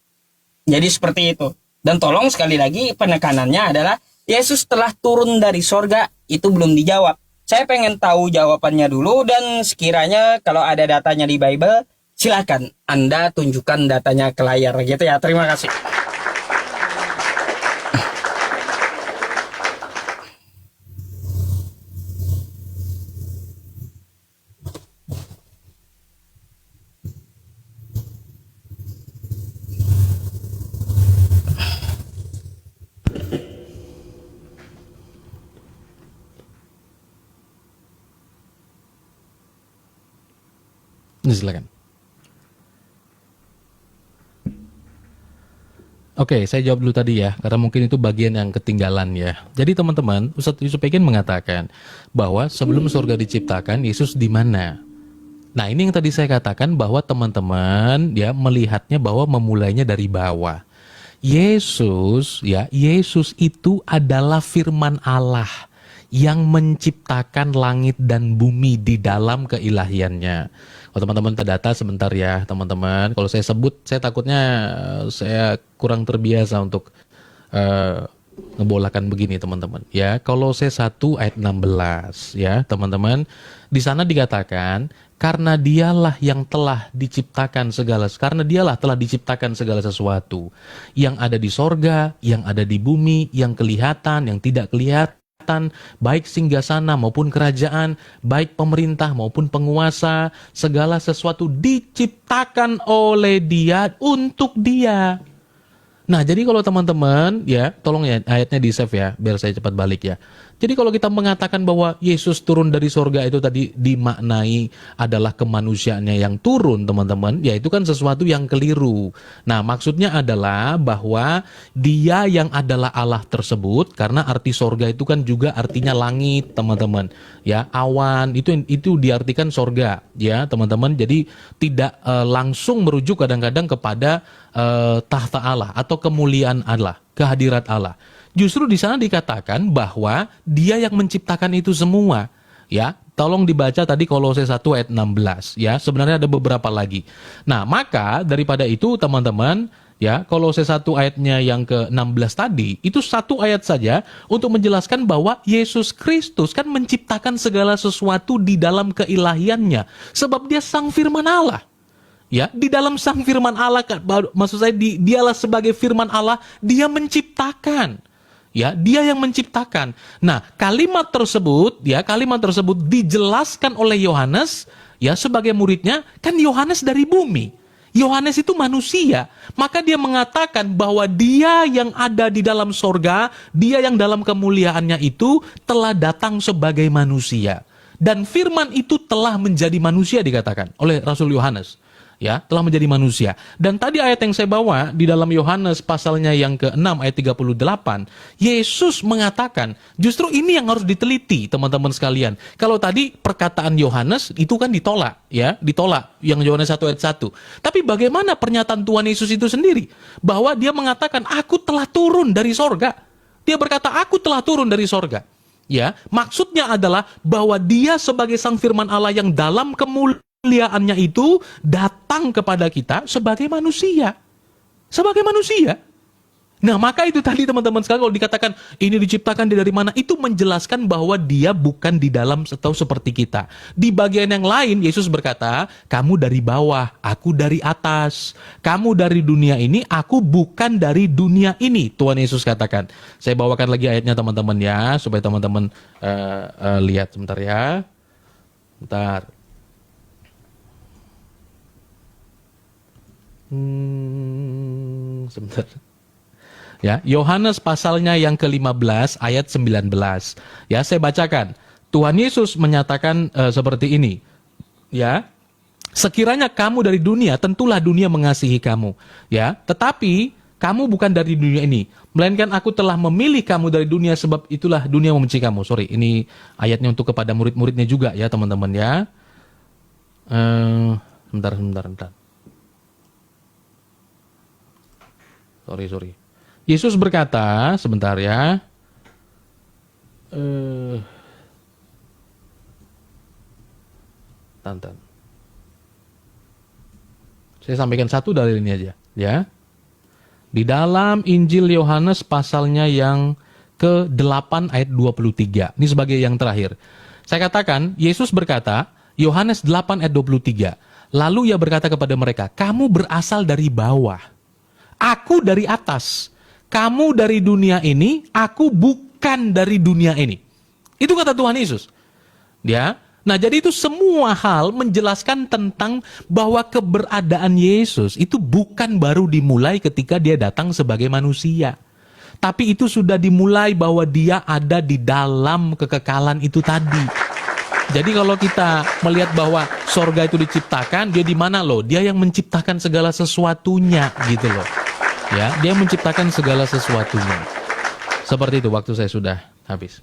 Jadi seperti itu. Dan tolong sekali lagi penekanannya adalah Yesus telah turun dari sorga, itu belum dijawab. Saya pengen tahu jawabannya dulu, dan sekiranya kalau ada datanya di Bible, silakan Anda tunjukkan datanya ke layar gitu ya. Terima kasih. Silakan. Oke, saya jawab dulu tadi ya, karena mungkin itu bagian yang ketinggalan ya. Jadi teman-teman, Ustadz Yusuf Egin mengatakan bahwa sebelum surga diciptakan, Yesus di mana? Nah, ini yang tadi saya katakan bahwa teman-teman ya melihatnya bahwa memulainya dari bawah. Yesus itu adalah firman Allah yang menciptakan langit dan bumi di dalam keilahiannya. Kalau teman-teman terdata sebentar ya teman-teman. Kalau saya sebut, saya takutnya saya kurang terbiasa untuk ngebolakan begini teman-teman. Ya, kalau saya 1 ayat 16 ya teman-teman. Di sana dikatakan karena dialah yang telah diciptakan karena dialah telah diciptakan segala sesuatu yang ada di sorga, yang ada di bumi, yang kelihatan, yang tidak kelihatan, kekuasaan, baik singgasana maupun kerajaan, baik pemerintah maupun penguasa, segala sesuatu diciptakan oleh Dia untuk Dia. Nah, jadi kalau teman-teman, ya, tolong ya ayatnya di-save ya, biar saya cepat balik ya. Jadi kalau kita mengatakan bahwa Yesus turun dari sorga itu tadi dimaknai adalah kemanusiaannya yang turun, teman-teman, ya itu kan sesuatu yang keliru. Nah, maksudnya adalah bahwa Dia yang adalah Allah tersebut, karena arti sorga itu kan juga artinya langit, teman-teman. Ya, awan, itu diartikan sorga, ya, teman-teman. Jadi tidak langsung merujuk kadang-kadang kepada tahta Allah atau kemuliaan Allah, kehadirat Allah. Justru di sana dikatakan bahwa Dia yang menciptakan itu semua. Ya, tolong dibaca tadi Kolose 1 ayat 16 ya. Sebenarnya ada beberapa lagi. Nah, maka daripada itu teman-teman, ya, Kolose 1 ayatnya yang ke-16 tadi, itu satu ayat saja untuk menjelaskan bahwa Yesus Kristus kan menciptakan segala sesuatu di dalam keilahiannya, sebab Dia Sang Firman Allah. Ya, di dalam Sang Firman Allah, maksud saya Dialah sebagai Firman Allah, Dia menciptakan. Ya, Dia yang menciptakan. Nah, kalimat tersebut dijelaskan oleh Yohanes, ya, sebagai muridnya, kan Yohanes dari bumi. Yohanes itu manusia. Maka dia mengatakan bahwa Dia yang ada di dalam sorga, Dia yang dalam kemuliaannya itu telah datang sebagai manusia. Dan firman itu telah menjadi manusia dikatakan oleh Rasul Yohanes. Ya, telah menjadi manusia. Dan tadi ayat yang saya bawa di dalam Yohanes pasalnya yang ke-6 ayat 38, Yesus mengatakan, justru ini yang harus diteliti teman-teman sekalian. Kalau tadi perkataan Yohanes itu kan ditolak, ya, ditolak yang Yohanes 1 ayat 1. Tapi bagaimana pernyataan Tuhan Yesus itu sendiri? Bahwa Dia mengatakan, aku telah turun dari sorga. Dia berkata, aku telah turun dari sorga. Ya, maksudnya adalah bahwa Dia sebagai Sang Firman Allah yang dalam kemuliaannya itu datang kepada kita sebagai manusia. Sebagai manusia. Nah, maka itu tadi teman-teman sekalian, kalau dikatakan ini diciptakan dari mana, itu menjelaskan bahwa Dia bukan di dalam atau seperti kita. Di bagian yang lain, Yesus berkata, kamu dari bawah, aku dari atas. Kamu dari dunia ini, aku bukan dari dunia ini. Tuhan Yesus katakan. Saya bawakan lagi ayatnya teman-teman ya, supaya teman-teman lihat sebentar ya. Bentar. Sebentar. Ya, Yohanes pasalnya yang ke-15 ayat 19. Ya, saya bacakan. Tuhan Yesus menyatakan seperti ini. Ya. Sekiranya kamu dari dunia, tentulah dunia mengasihi kamu. Ya, tetapi kamu bukan dari dunia ini, melainkan aku telah memilih kamu dari dunia, sebab itulah dunia membenci kamu. Sorry, ini ayatnya untuk kepada murid-muridnya juga ya, teman-teman ya. Bentar. Sorry. Yesus berkata, sebentar ya. Tantan. Saya sampaikan satu dalil ini aja, ya. Di dalam Injil Yohanes pasalnya yang ke-8 ayat 23. Ini sebagai yang terakhir. Saya katakan, Yesus berkata, Yohanes 8 ayat 23. Lalu Ia berkata kepada mereka, kamu berasal dari bawah, aku dari atas. Kamu dari dunia ini, aku bukan dari dunia ini. Itu kata Tuhan Yesus. Ya. Nah, jadi itu semua hal menjelaskan tentang bahwa keberadaan Yesus itu bukan baru dimulai ketika Dia datang sebagai manusia. Tapi itu sudah dimulai bahwa Dia ada di dalam kekekalan itu tadi. Jadi kalau kita melihat bahwa sorga itu diciptakan, Dia di mana loh? Dia yang menciptakan segala sesuatunya gitu loh. Ya, Dia menciptakan segala sesuatunya. Seperti itu, waktu saya sudah habis.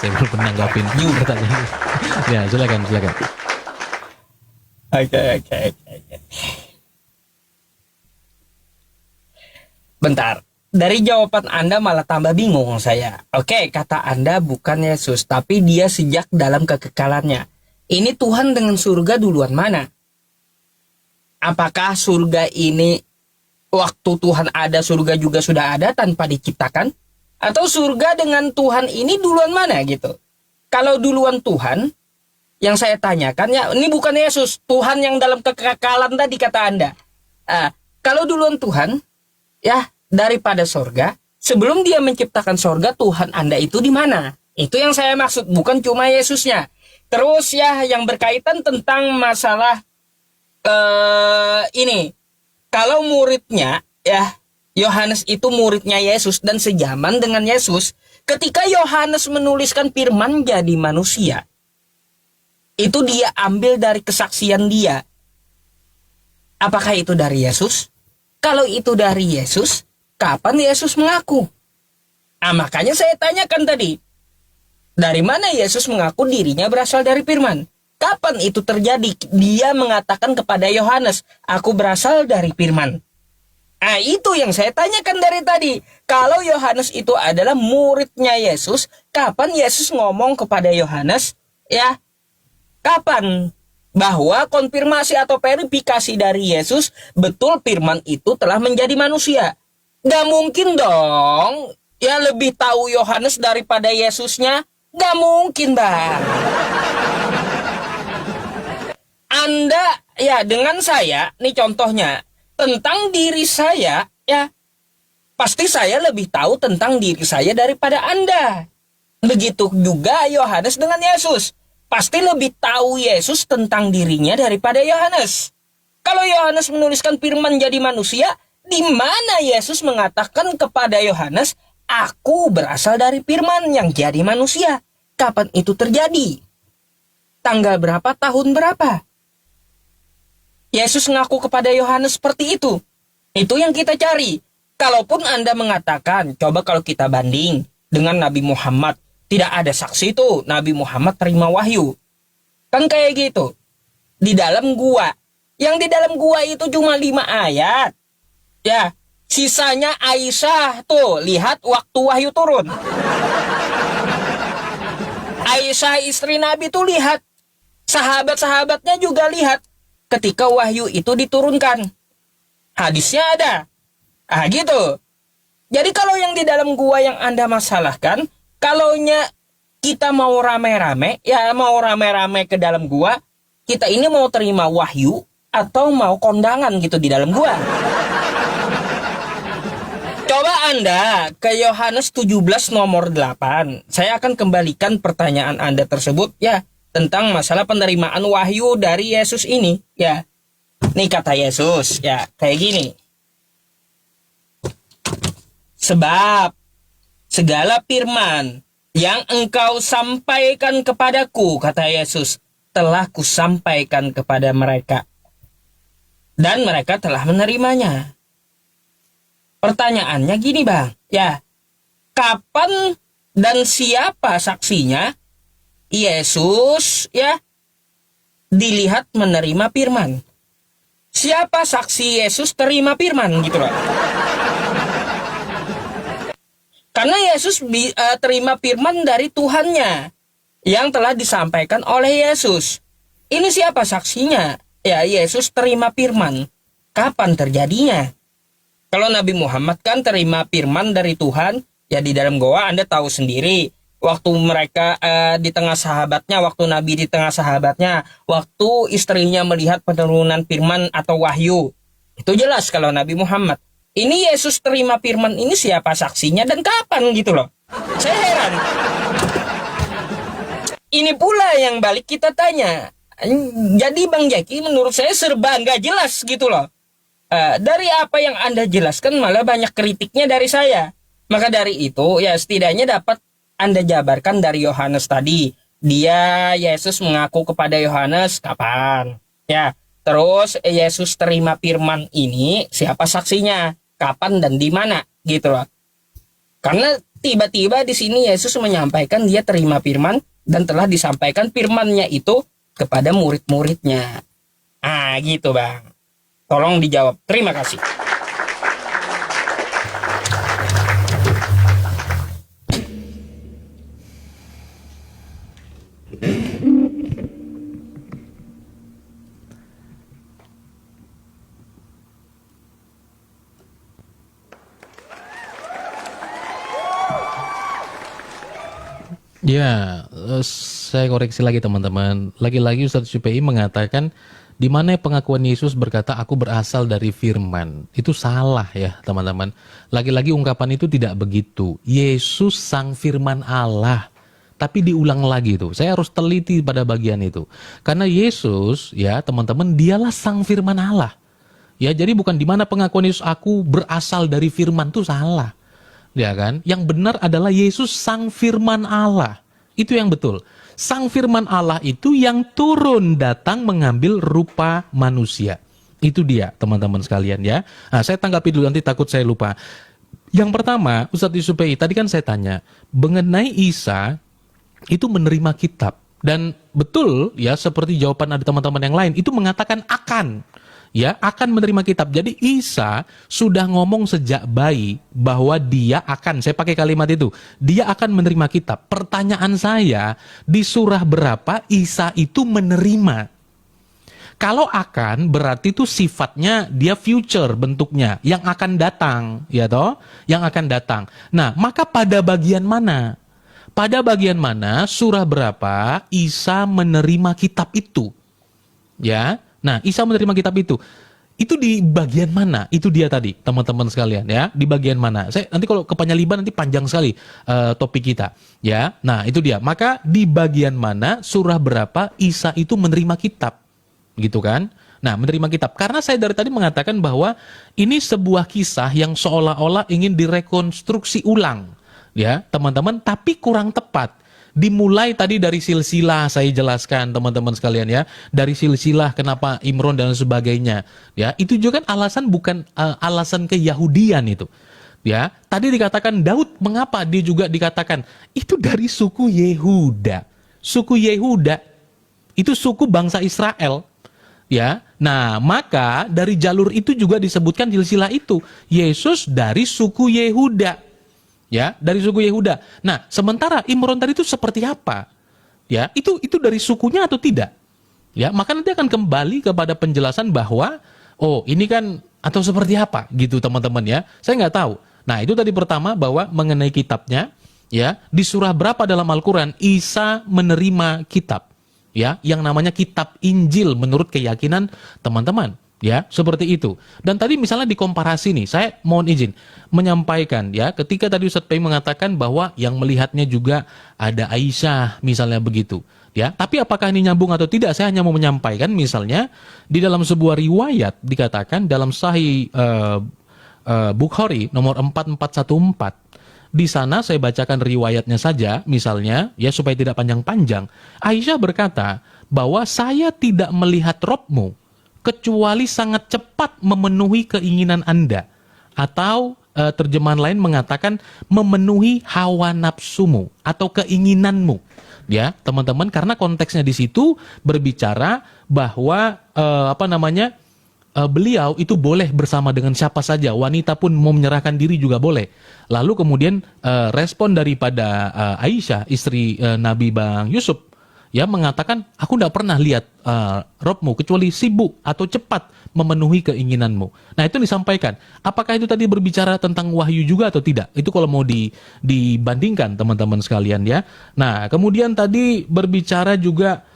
Saya belum menanggapin pertanyaan. Ya, silakan. Oke. Bentar. Dari jawaban Anda malah tambah bingung saya. Oke, kata Anda bukan Yesus, tapi Dia sejak dalam kekekalannya. Ini Tuhan dengan surga duluan mana? Apakah surga ini waktu Tuhan ada, surga juga sudah ada tanpa diciptakan? Atau surga dengan Tuhan ini duluan mana gitu? Kalau duluan Tuhan, yang saya tanyakan ya, ini bukan Yesus, Tuhan yang dalam kekekalan tadi kata Anda. Kalau duluan Tuhan, ya daripada sorga, sebelum dia menciptakan sorga, Tuhan Anda itu di mana? Itu yang saya maksud, bukan cuma Yesusnya. Terus ya, yang berkaitan tentang masalah ini, kalau muridnya, ya, Yohanes itu muridnya Yesus dan sejaman dengan Yesus, ketika Yohanes menuliskan firman jadi manusia, itu dia ambil dari kesaksian dia. Apakah itu dari Yesus? Kalau itu dari Yesus, kapan Yesus mengaku? Nah, makanya saya tanyakan tadi, dari mana Yesus mengaku dirinya berasal dari firman? Kapan itu terjadi? Dia mengatakan kepada Yohanes, aku berasal dari firman. Nah, itu yang saya tanyakan dari tadi. Kalau Yohanes itu adalah muridnya Yesus, kapan Yesus ngomong kepada Yohanes, ya, kapan? Bahwa konfirmasi atau verifikasi dari Yesus, betul firman itu telah menjadi manusia. Gak mungkin dong, ya lebih tahu Yohanes daripada Yesusnya. Gak mungkin, Bang. Anda, ya dengan saya, nih contohnya, tentang diri saya, ya, pasti saya lebih tahu tentang diri saya daripada Anda. Begitu juga Yohanes dengan Yesus. Pasti lebih tahu Yesus tentang dirinya daripada Yohanes. Kalau Yohanes menuliskan firman jadi manusia, di mana Yesus mengatakan kepada Yohanes, aku berasal dari firman yang jadi manusia. Kapan itu terjadi? Tanggal berapa, tahun berapa? Yesus ngaku kepada Yohanes seperti itu. Itu yang kita cari. Kalaupun Anda mengatakan, coba kalau kita banding dengan Nabi Muhammad, tidak ada saksi itu Nabi Muhammad terima wahyu. Kan kayak gitu. Di dalam gua. Yang di dalam gua itu cuma 5 ayat. Ya, sisanya Aisyah tuh, lihat waktu wahyu turun. Aisyah istri Nabi tuh lihat. Sahabat-sahabatnya juga lihat ketika wahyu itu diturunkan. Hadisnya ada. Ah gitu. Jadi kalau yang di dalam gua yang Anda masalahkan, kalaunya kita mau rame-rame, ya mau rame-rame ke dalam gua, kita ini mau terima wahyu atau mau kondangan gitu di dalam gua. Coba Anda ke Yohanes 17 nomor 8. Saya akan kembalikan pertanyaan Anda tersebut ya tentang masalah penerimaan wahyu dari Yesus ini ya. Nih kata Yesus ya kayak gini. Sebab segala firman yang engkau sampaikan kepadaku, kata Yesus, telah kusampaikan kepada mereka. Dan mereka telah menerimanya. Pertanyaannya gini Bang, ya, kapan dan siapa saksinya Yesus ya dilihat menerima firman? Siapa saksi Yesus terima firman gitu loh. Karena Yesus terima firman dari Tuhannya yang telah disampaikan oleh Yesus. Ini siapa saksinya? Ya, Yesus terima firman. Kapan terjadinya? Kalau Nabi Muhammad kan terima firman dari Tuhan, ya di dalam goa Anda tahu sendiri. Waktu mereka di tengah sahabatnya, waktu Nabi di tengah sahabatnya, waktu istrinya melihat penurunan firman atau wahyu. Itu jelas kalau Nabi Muhammad. Ini Yesus terima firman ini siapa saksinya dan kapan gitu loh. Saya heran. Ini pula yang balik kita tanya. Jadi Bang Jeki menurut saya serba nggak jelas gitu loh. Dari apa yang Anda jelaskan malah banyak kritiknya dari saya. Maka dari itu ya setidaknya dapat Anda jabarkan dari Yohanes tadi. Dia Yesus mengaku kepada Yohanes kapan? Ya. Terus Yesus terima firman ini siapa saksinya? Kapan dan di mana gitu loh. Karena tiba-tiba di sini Yesus menyampaikan dia terima firman dan telah disampaikan firman-Nya itu kepada murid-muridnya. Ah, gitu, Bang. Tolong dijawab. Terima kasih. Ya, saya koreksi lagi teman-teman. Lagi-lagi Ustadz Syupe'i mengatakan di mana pengakuan Yesus berkata aku berasal dari firman. Itu salah ya teman-teman. Lagi-lagi ungkapan itu tidak begitu. Yesus sang firman Allah. Tapi diulang lagi tuh. Saya harus teliti pada bagian itu. Karena Yesus ya teman-teman dialah sang firman Allah. Ya, jadi bukan di mana pengakuan Yesus aku berasal dari firman itu salah. Ya kan? Yang benar adalah Yesus sang firman Allah. Itu yang betul. Sang firman Allah itu yang turun datang mengambil rupa manusia. Itu dia, teman-teman sekalian ya. Nah, saya tanggapi dulu nanti takut saya lupa. Yang pertama, Ustadz Syupe'i, tadi kan saya tanya mengenai Isa itu menerima kitab. Dan betul ya seperti jawaban ada teman-teman yang lain, itu mengatakan akan. Ya, akan menerima kitab. Jadi Isa sudah ngomong sejak bayi bahwa dia akan, saya pakai kalimat itu, dia akan menerima kitab. Pertanyaan saya, di surah berapa Isa itu menerima? Kalau akan, berarti itu sifatnya dia future bentuknya, yang akan datang, ya toh? Yang akan datang. Nah, maka pada bagian mana? Pada bagian mana surah berapa Isa menerima kitab itu? Ya. Nah, Isa menerima kitab itu. Itu di bagian mana? Itu dia tadi, teman-teman sekalian ya. Di bagian mana? Saya nanti kalau ke penyaliban nanti panjang sekali topik kita, ya. Nah, itu dia. Maka di bagian mana surah berapa Isa itu menerima kitab? Gitu kan? Nah, menerima kitab. Karena saya dari tadi mengatakan bahwa ini sebuah kisah yang seolah-olah ingin direkonstruksi ulang. Ya, teman-teman, tapi kurang tepat. Dimulai tadi dari silsilah saya jelaskan teman-teman sekalian ya, dari silsilah kenapa Imron dan sebagainya ya, itu juga kan alasan bukan alasan keyahudian itu ya. Tadi dikatakan Daud, mengapa dia juga dikatakan itu dari suku Yehuda. Suku Yehuda itu suku bangsa Israel ya. Nah, maka dari jalur itu juga disebutkan silsilah itu Yesus dari suku Yehuda. Ya, dari suku Yehuda. Nah, sementara Imron tadi itu seperti apa? Ya, itu dari sukunya atau tidak? Ya, maka nanti akan kembali kepada penjelasan bahwa oh, ini kan atau seperti apa gitu teman-teman ya. Saya nggak tahu. Nah, itu tadi pertama bahwa mengenai kitabnya ya, di surah berapa dalam Al-Qur'an Isa menerima kitab. Ya, yang namanya kitab Injil menurut keyakinan teman-teman. Ya, seperti itu. Dan tadi misalnya dikomparasi nih, saya mohon izin menyampaikan ya, ketika tadi Ustadz Pei mengatakan bahwa yang melihatnya juga ada Aisyah, misalnya begitu. Ya, tapi apakah ini nyambung atau tidak? Saya hanya mau menyampaikan misalnya di dalam sebuah riwayat dikatakan dalam Sahih Bukhari nomor 4414. Di sana saya bacakan riwayatnya saja misalnya ya supaya tidak panjang-panjang. Aisyah berkata bahwa saya tidak melihat Robmu kecuali sangat cepat memenuhi keinginan Anda. Atau terjemahan lain mengatakan memenuhi hawa nafsumu atau keinginanmu. Ya, teman-teman, karena konteksnya di situ berbicara bahwa beliau itu boleh bersama dengan siapa saja, wanita pun mau menyerahkan diri juga boleh. Lalu kemudian respon daripada Aisyah, istri Nabi Bang Yusuf, ya mengatakan, aku tidak pernah lihat Robmu kecuali sibuk atau cepat memenuhi keinginanmu. Nah, itu disampaikan. Apakah itu tadi berbicara tentang wahyu juga atau tidak? Itu kalau mau dibandingkan teman-teman sekalian ya. Nah, kemudian tadi berbicara juga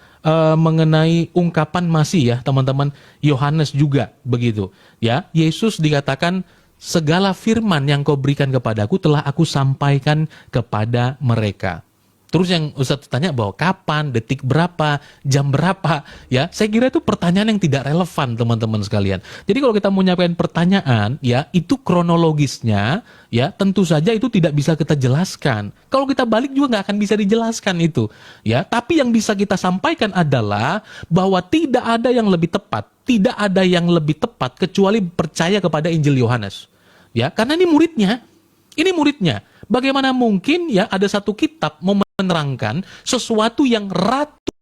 mengenai ungkapan masih ya teman-teman, Yohanes juga begitu. Ya, Yesus dikatakan segala firman yang kau berikan kepadaku telah aku sampaikan kepada mereka. Terus yang Ustadz tanya bahwa kapan, detik berapa, jam berapa, ya saya kira itu pertanyaan yang tidak relevan teman-teman sekalian. Jadi kalau kita menyampaikan pertanyaan, ya itu kronologisnya, ya tentu saja itu tidak bisa kita jelaskan. Kalau kita balik juga nggak akan bisa dijelaskan itu, ya. Tapi yang bisa kita sampaikan adalah bahwa tidak ada yang lebih tepat, tidak ada yang lebih tepat kecuali percaya kepada Injil Yohanes, ya. Karena ini muridnya. Bagaimana mungkin ya ada satu kitab menerangkan sesuatu yang ratu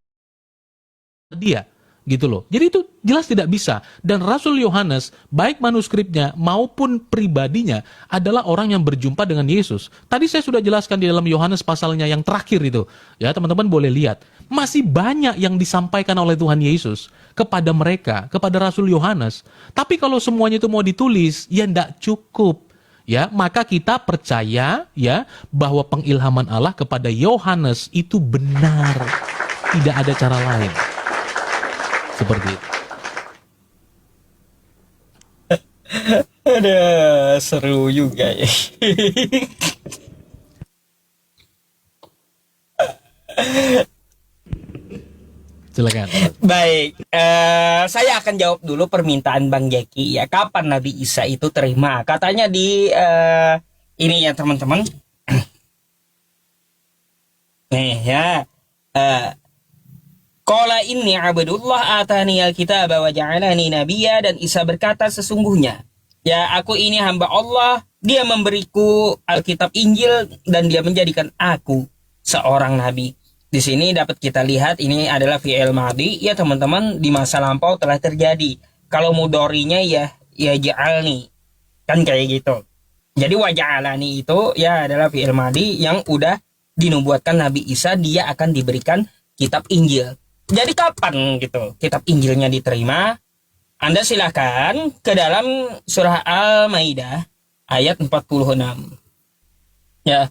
dia gitu loh. Jadi itu jelas tidak bisa. Dan Rasul Yohanes baik manuskripnya maupun pribadinya adalah orang yang berjumpa dengan Yesus. Tadi saya sudah jelaskan di dalam Yohanes pasalnya yang terakhir itu. Ya, teman-teman boleh lihat. Masih banyak yang disampaikan oleh Tuhan Yesus kepada mereka, kepada Rasul Yohanes. Tapi kalau semuanya itu mau ditulis, ya tidak cukup. Ya, maka kita percaya ya bahwa pengilhaman Allah kepada Yohanes itu benar. tidak ada cara lain. Seperti itu. Ada seru juga ya. Silakan. Baik, saya akan jawab dulu permintaan Bang Jeki ya. Kapan Nabi Isa itu terima? Katanya di ini ya teman-teman. Nih ya. Qala inni abdullah atani alkitab wa ja'alani nabiyya, dan Isa berkata sesungguhnya ya aku ini hamba Allah, dia memberiku Alkitab Injil dan dia menjadikan aku seorang nabi. Di sini dapat kita lihat ini adalah fi'il madhi ya teman-teman, di masa lampau telah terjadi. Kalau mudhari'nya ya ja'alni, kan kayak gitu. Jadi wa ja'alani itu ya adalah fi'il madhi yang udah dinubuatkan Nabi Isa dia akan diberikan kitab Injil. Jadi kapan gitu kitab Injilnya diterima? Anda silakan ke dalam surah Al-Maidah ayat 46. Ya.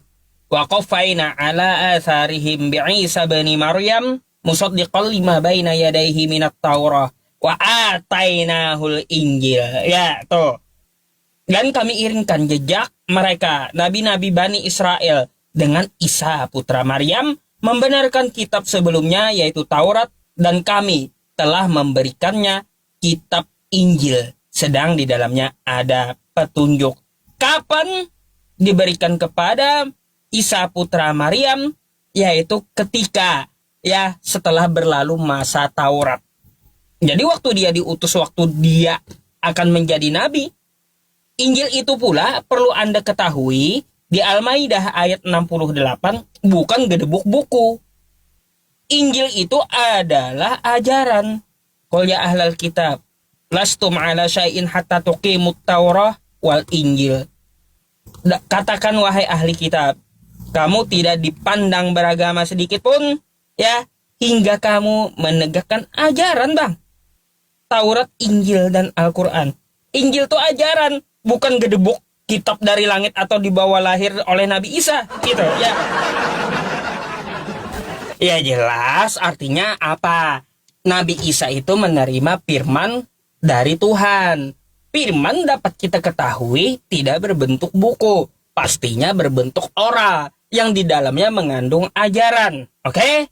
Wa qaffayna ala atharihim bi'Isa bani Maryam musaddiqan lima baina yadayhi minat Taurah wa atainahul Injil. Ya, tuh. Dan kami iringkan jejak mereka nabi-nabi Bani Israel dengan Isa putra Maryam, membenarkan kitab sebelumnya yaitu Taurat, dan kami telah memberikannya kitab Injil sedang di dalamnya ada petunjuk. Kapan diberikan kepada Isa putra Maryam? Yaitu ketika ya setelah berlalu masa Taurat. Jadi waktu dia diutus, waktu dia akan menjadi nabi. Injil itu pula perlu Anda ketahui di Al-Maidah ayat 68 bukan gedebuk buku. Injil itu adalah ajaran. Qul ya ahlal kitab lastum ala syai'in hatta tuqimut Taurah wal Injil. Katakan wahai ahli kitab, kamu tidak dipandang beragama sedikit pun ya hingga kamu menegakkan ajaran, Bang. Taurat, Injil dan Al-Qur'an. Injil itu ajaran, bukan gedebuk kitab dari langit atau dibawa lahir oleh Nabi Isa gitu ya. Ya jelas artinya apa? Nabi Isa itu menerima firman dari Tuhan. Firman dapat kita ketahui tidak berbentuk buku, pastinya berbentuk oral yang di dalamnya mengandung ajaran. Oke?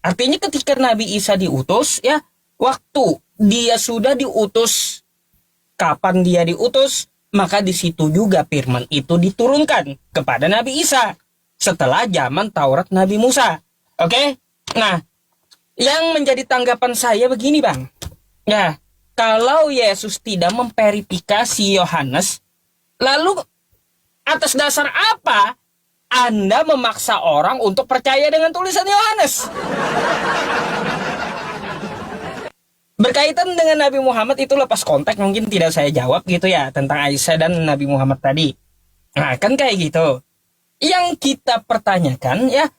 Artinya ketika Nabi Isa diutus ya, waktu dia sudah diutus, kapan dia diutus, maka di situ juga firman itu diturunkan kepada Nabi Isa setelah zaman Taurat Nabi Musa. Oke? Nah, yang menjadi tanggapan saya begini, Bang. Ya, kalau Yesus tidak memverifikasi Yohanes, lalu atas dasar apa Anda memaksa orang untuk percaya dengan tulisan Yohanes? Berkaitan dengan Nabi Muhammad itu lepas konteks mungkin tidak saya jawab gitu ya, tentang Aisyah dan Nabi Muhammad tadi. Nah, kan kayak gitu. Yang kita pertanyakan ya,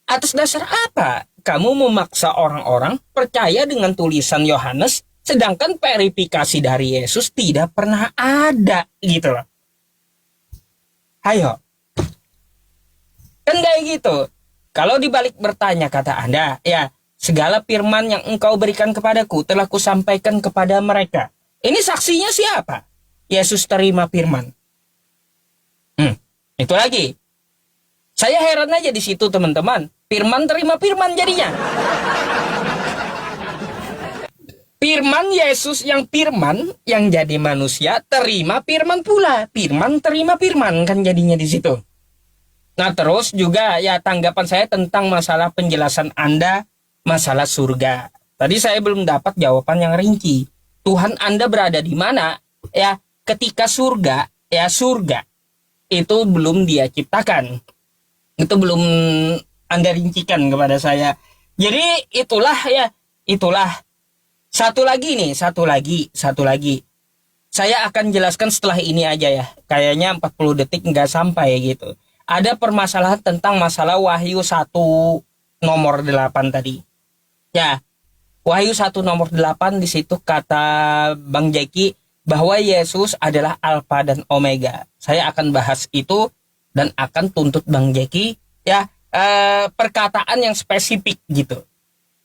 atas dasar apa kamu memaksa orang-orang percaya dengan tulisan Yohanes, sedangkan verifikasi dari Yesus tidak pernah ada gitu loh. Ayo. Kan kayak gitu. Kalau dibalik bertanya kata Anda, ya segala firman yang engkau berikan kepadaku telah kusampaikan kepada mereka. Ini saksinya siapa? Yesus terima firman. Itu lagi. Saya heran aja di situ teman-teman. Firman terima firman jadinya. Firman Yesus yang firman yang jadi manusia terima firman pula. Firman terima firman kan jadinya di situ. Nah terus juga ya tanggapan saya tentang masalah penjelasan Anda masalah surga. Tadi saya belum dapat jawaban yang rinci. Tuhan Anda berada di mana? Ya ketika surga itu belum dia ciptakan. Itu belum Anda rincikan kepada saya. Jadi itulah. Satu lagi. Saya akan jelaskan setelah ini aja ya. Kayaknya 40 detik nggak sampai gitu. Ada permasalahan tentang masalah Wahyu 1 nomor 8 tadi. Ya, Wahyu 1 nomor 8 di situ kata Bang Jeki bahwa Yesus adalah Alfa dan Omega. Saya akan bahas itu dan akan tuntut Bang Jeki ya perkataan yang spesifik gitu.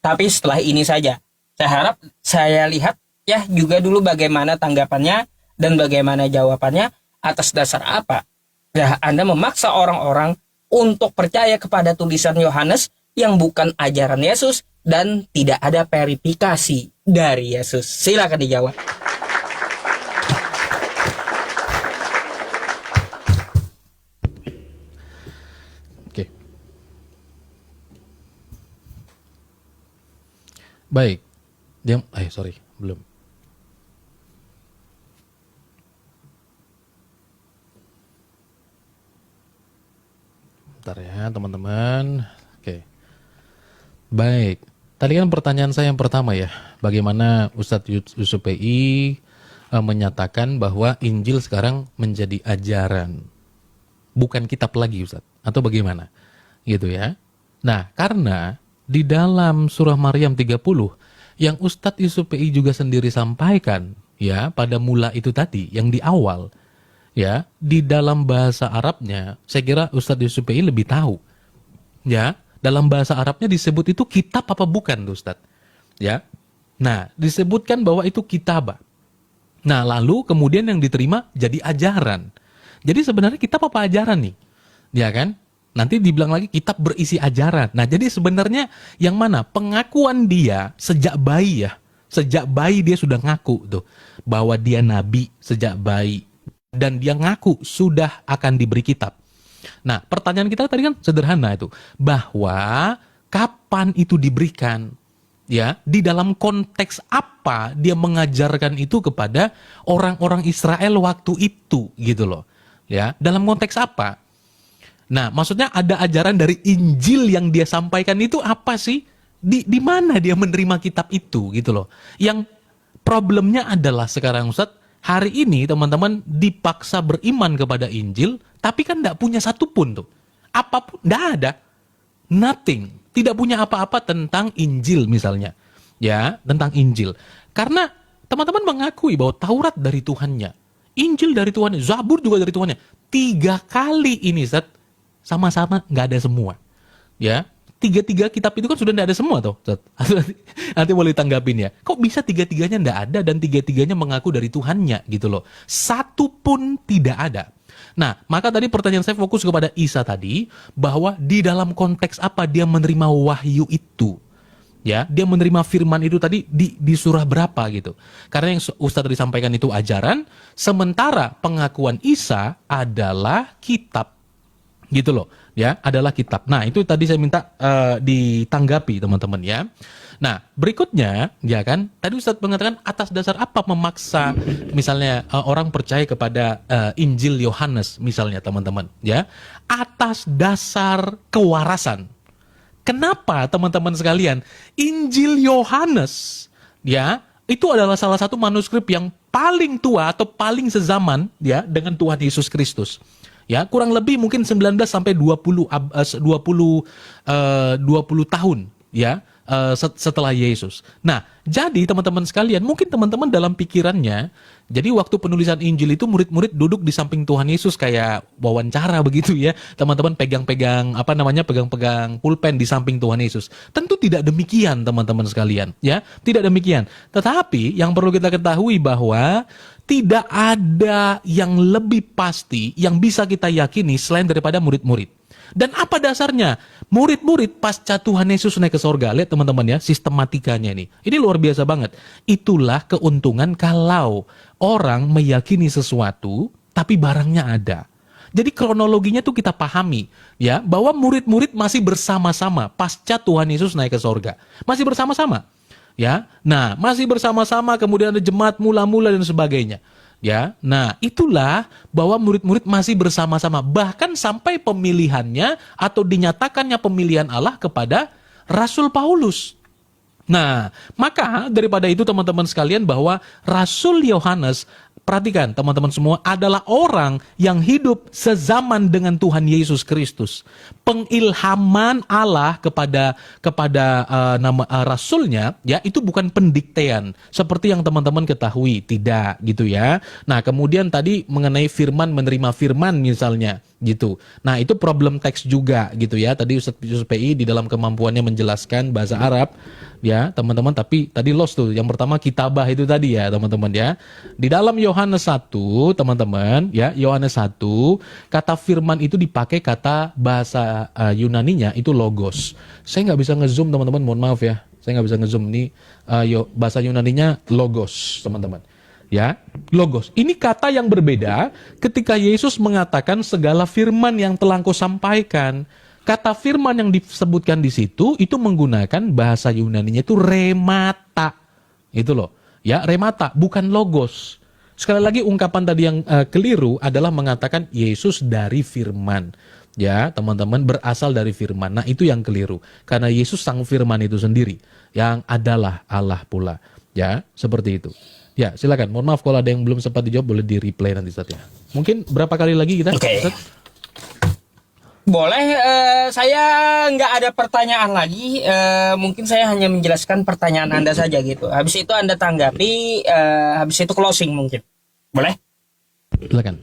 Tapi setelah ini saja. Saya harap saya lihat ya juga dulu bagaimana tanggapannya dan bagaimana jawabannya, atas dasar apa ya Anda memaksa orang-orang untuk percaya kepada tulisan Yohanes yang bukan ajaran Yesus dan tidak ada verifikasi dari Yesus. Silakan dijawab. Oke. Baik. Sorry, belum. Bentar ya, teman-teman. Oke. Baik. Tadi kan pertanyaan saya yang pertama ya, bagaimana Ustadz Yusuf PI menyatakan bahwa Injil sekarang menjadi ajaran, bukan kitab lagi Ustadz, atau bagaimana? Gitu ya. Nah, karena di dalam surah Maryam 30 yang Ustadz Yusuf PI juga sendiri sampaikan ya pada mula itu tadi yang di awal ya, di dalam bahasa Arabnya saya kira Ustadz Yusuf PI lebih tahu ya, dalam bahasa Arabnya disebut itu kitab apa bukan tuh Ustadz ya. Nah, disebutkan bahwa itu kitabah. Nah, lalu kemudian yang diterima jadi ajaran. Jadi sebenarnya kitab apa ajaran nih? Ya kan? Nanti dibilang lagi kitab berisi ajaran. Nah, jadi sebenarnya yang mana? Pengakuan dia sejak bayi ya. Sejak bayi dia sudah ngaku tuh bahwa dia nabi sejak bayi, dan dia ngaku sudah akan diberi kitab. Nah, pertanyaan kita tadi kan sederhana itu, bahwa kapan itu diberikan? Ya, di dalam konteks apa dia mengajarkan itu kepada orang-orang Israel waktu itu gitu loh. Ya, dalam konteks apa? Nah, maksudnya ada ajaran dari Injil yang dia sampaikan itu apa sih? Di mana dia menerima kitab itu gitu loh. Yang problemnya adalah sekarang Ustadz, hari ini teman-teman dipaksa beriman kepada Injil, tapi kan tidak punya satupun tuh. Apapun, tidak ada. Nothing. Tidak punya apa-apa tentang Injil misalnya. Ya, tentang Injil. Karena teman-teman mengakui bahwa Taurat dari Tuhannya, Injil dari Tuhannya, Zabur juga dari Tuhannya. 3 kali ini Ustadz, sama-sama nggak ada semua. Ya, 3 kitab itu kan sudah nggak ada semua tuh. Nanti boleh tanggapin ya. Kok bisa 3-3-nya nggak ada dan 3-3-nya mengaku dari Tuhannya gitu loh. Satu pun tidak ada. Nah, maka tadi pertanyaan saya fokus kepada Isa tadi, bahwa di dalam konteks apa dia menerima wahyu itu. Ya, dia menerima firman itu tadi di surah berapa gitu. Karena yang Ustaz tadi sampaikan itu ajaran, sementara pengakuan Isa adalah kitab. Gitu loh, ya, adalah kitab. Nah, itu tadi saya minta ditanggapi teman-teman ya. Nah, berikutnya ya kan, tadi Ustaz mengatakan atas dasar apa memaksa misalnya orang percaya kepada Injil Yohanes misalnya teman-teman ya, atas dasar kewarasan. Kenapa teman-teman sekalian? Injil Yohanes ya, itu adalah salah satu manuskrip yang paling tua atau paling sezaman ya dengan Tuhan Yesus Kristus. Ya, kurang lebih mungkin 19 sampai 20 tahun ya setelah Yesus. Nah, jadi teman-teman sekalian, mungkin teman-teman dalam pikirannya, jadi waktu penulisan Injil itu murid-murid duduk di samping Tuhan Yesus kayak wawancara begitu ya. Teman-teman pegang-pegang pegang-pegang pulpen di samping Tuhan Yesus. Tentu tidak demikian teman-teman sekalian, ya. Tidak demikian. Tetapi yang perlu kita ketahui bahwa tidak ada yang lebih pasti yang bisa kita yakini selain daripada murid-murid. Dan apa dasarnya? Murid-murid pasca Tuhan Yesus naik ke sorga. Lihat teman-teman ya, sistematikanya ini. Ini luar biasa banget. Itulah keuntungan kalau orang meyakini sesuatu, tapi barangnya ada. Jadi kronologinya tuh kita pahami. Ya, bahwa murid-murid masih bersama-sama pasca Tuhan Yesus naik ke sorga. Masih bersama-sama. Ya, nah masih bersama-sama, kemudian ada jemaat mula-mula dan sebagainya. Ya, nah itulah bahwa murid-murid masih bersama-sama, bahkan sampai pemilihannya atau dinyatakannya pemilihan Allah kepada Rasul Paulus. Nah, maka daripada itu teman-teman sekalian, bahwa Rasul Yohanes, perhatikan teman-teman semua, adalah orang yang hidup sezaman dengan Tuhan Yesus Kristus. Pengilhaman Allah kepada rasulnya ya, itu bukan pendiktean seperti yang teman-teman ketahui, tidak gitu ya. Nah, kemudian tadi mengenai firman, menerima firman misalnya gitu. Nah, itu problem teks juga gitu ya. Tadi Ustadz Yusuf PI di dalam kemampuannya menjelaskan bahasa Arab ya, teman-teman, tapi tadi lost tuh. Yang pertama kitabah itu tadi ya, teman-teman ya. Di dalam Yohanes 1, teman-teman ya, Yohanes 1, kata firman itu dipakai kata bahasa Yunaninya itu logos. Saya nggak bisa ngezoom, teman-teman, mohon maaf ya. Saya nggak bisa ngezoom ini bahasa Yunaninya logos, teman-teman. Ya, logos. Ini kata yang berbeda ketika Yesus mengatakan segala firman yang telah Engkau sampaikan. Kata firman yang disebutkan di situ itu menggunakan bahasa Yunaninya itu remata. Itu loh. Ya, remata, bukan logos. Sekali lagi ungkapan tadi yang keliru adalah mengatakan Yesus dari firman. Ya, teman-teman, berasal dari firman. Nah, itu yang keliru. Karena Yesus sang firman itu sendiri yang adalah Allah pula. Ya, seperti itu. Ya, silakan. Mohon maaf kalau ada yang belum sempat dijawab, boleh di replay nanti Ustaz ya. Mungkin berapa kali lagi kita? Oke. Ustaz? Boleh, saya nggak ada pertanyaan lagi. Mungkin saya hanya menjelaskan pertanyaan Anda saja gitu. Habis itu Anda tanggapi, habis itu closing mungkin. Boleh? Silakan.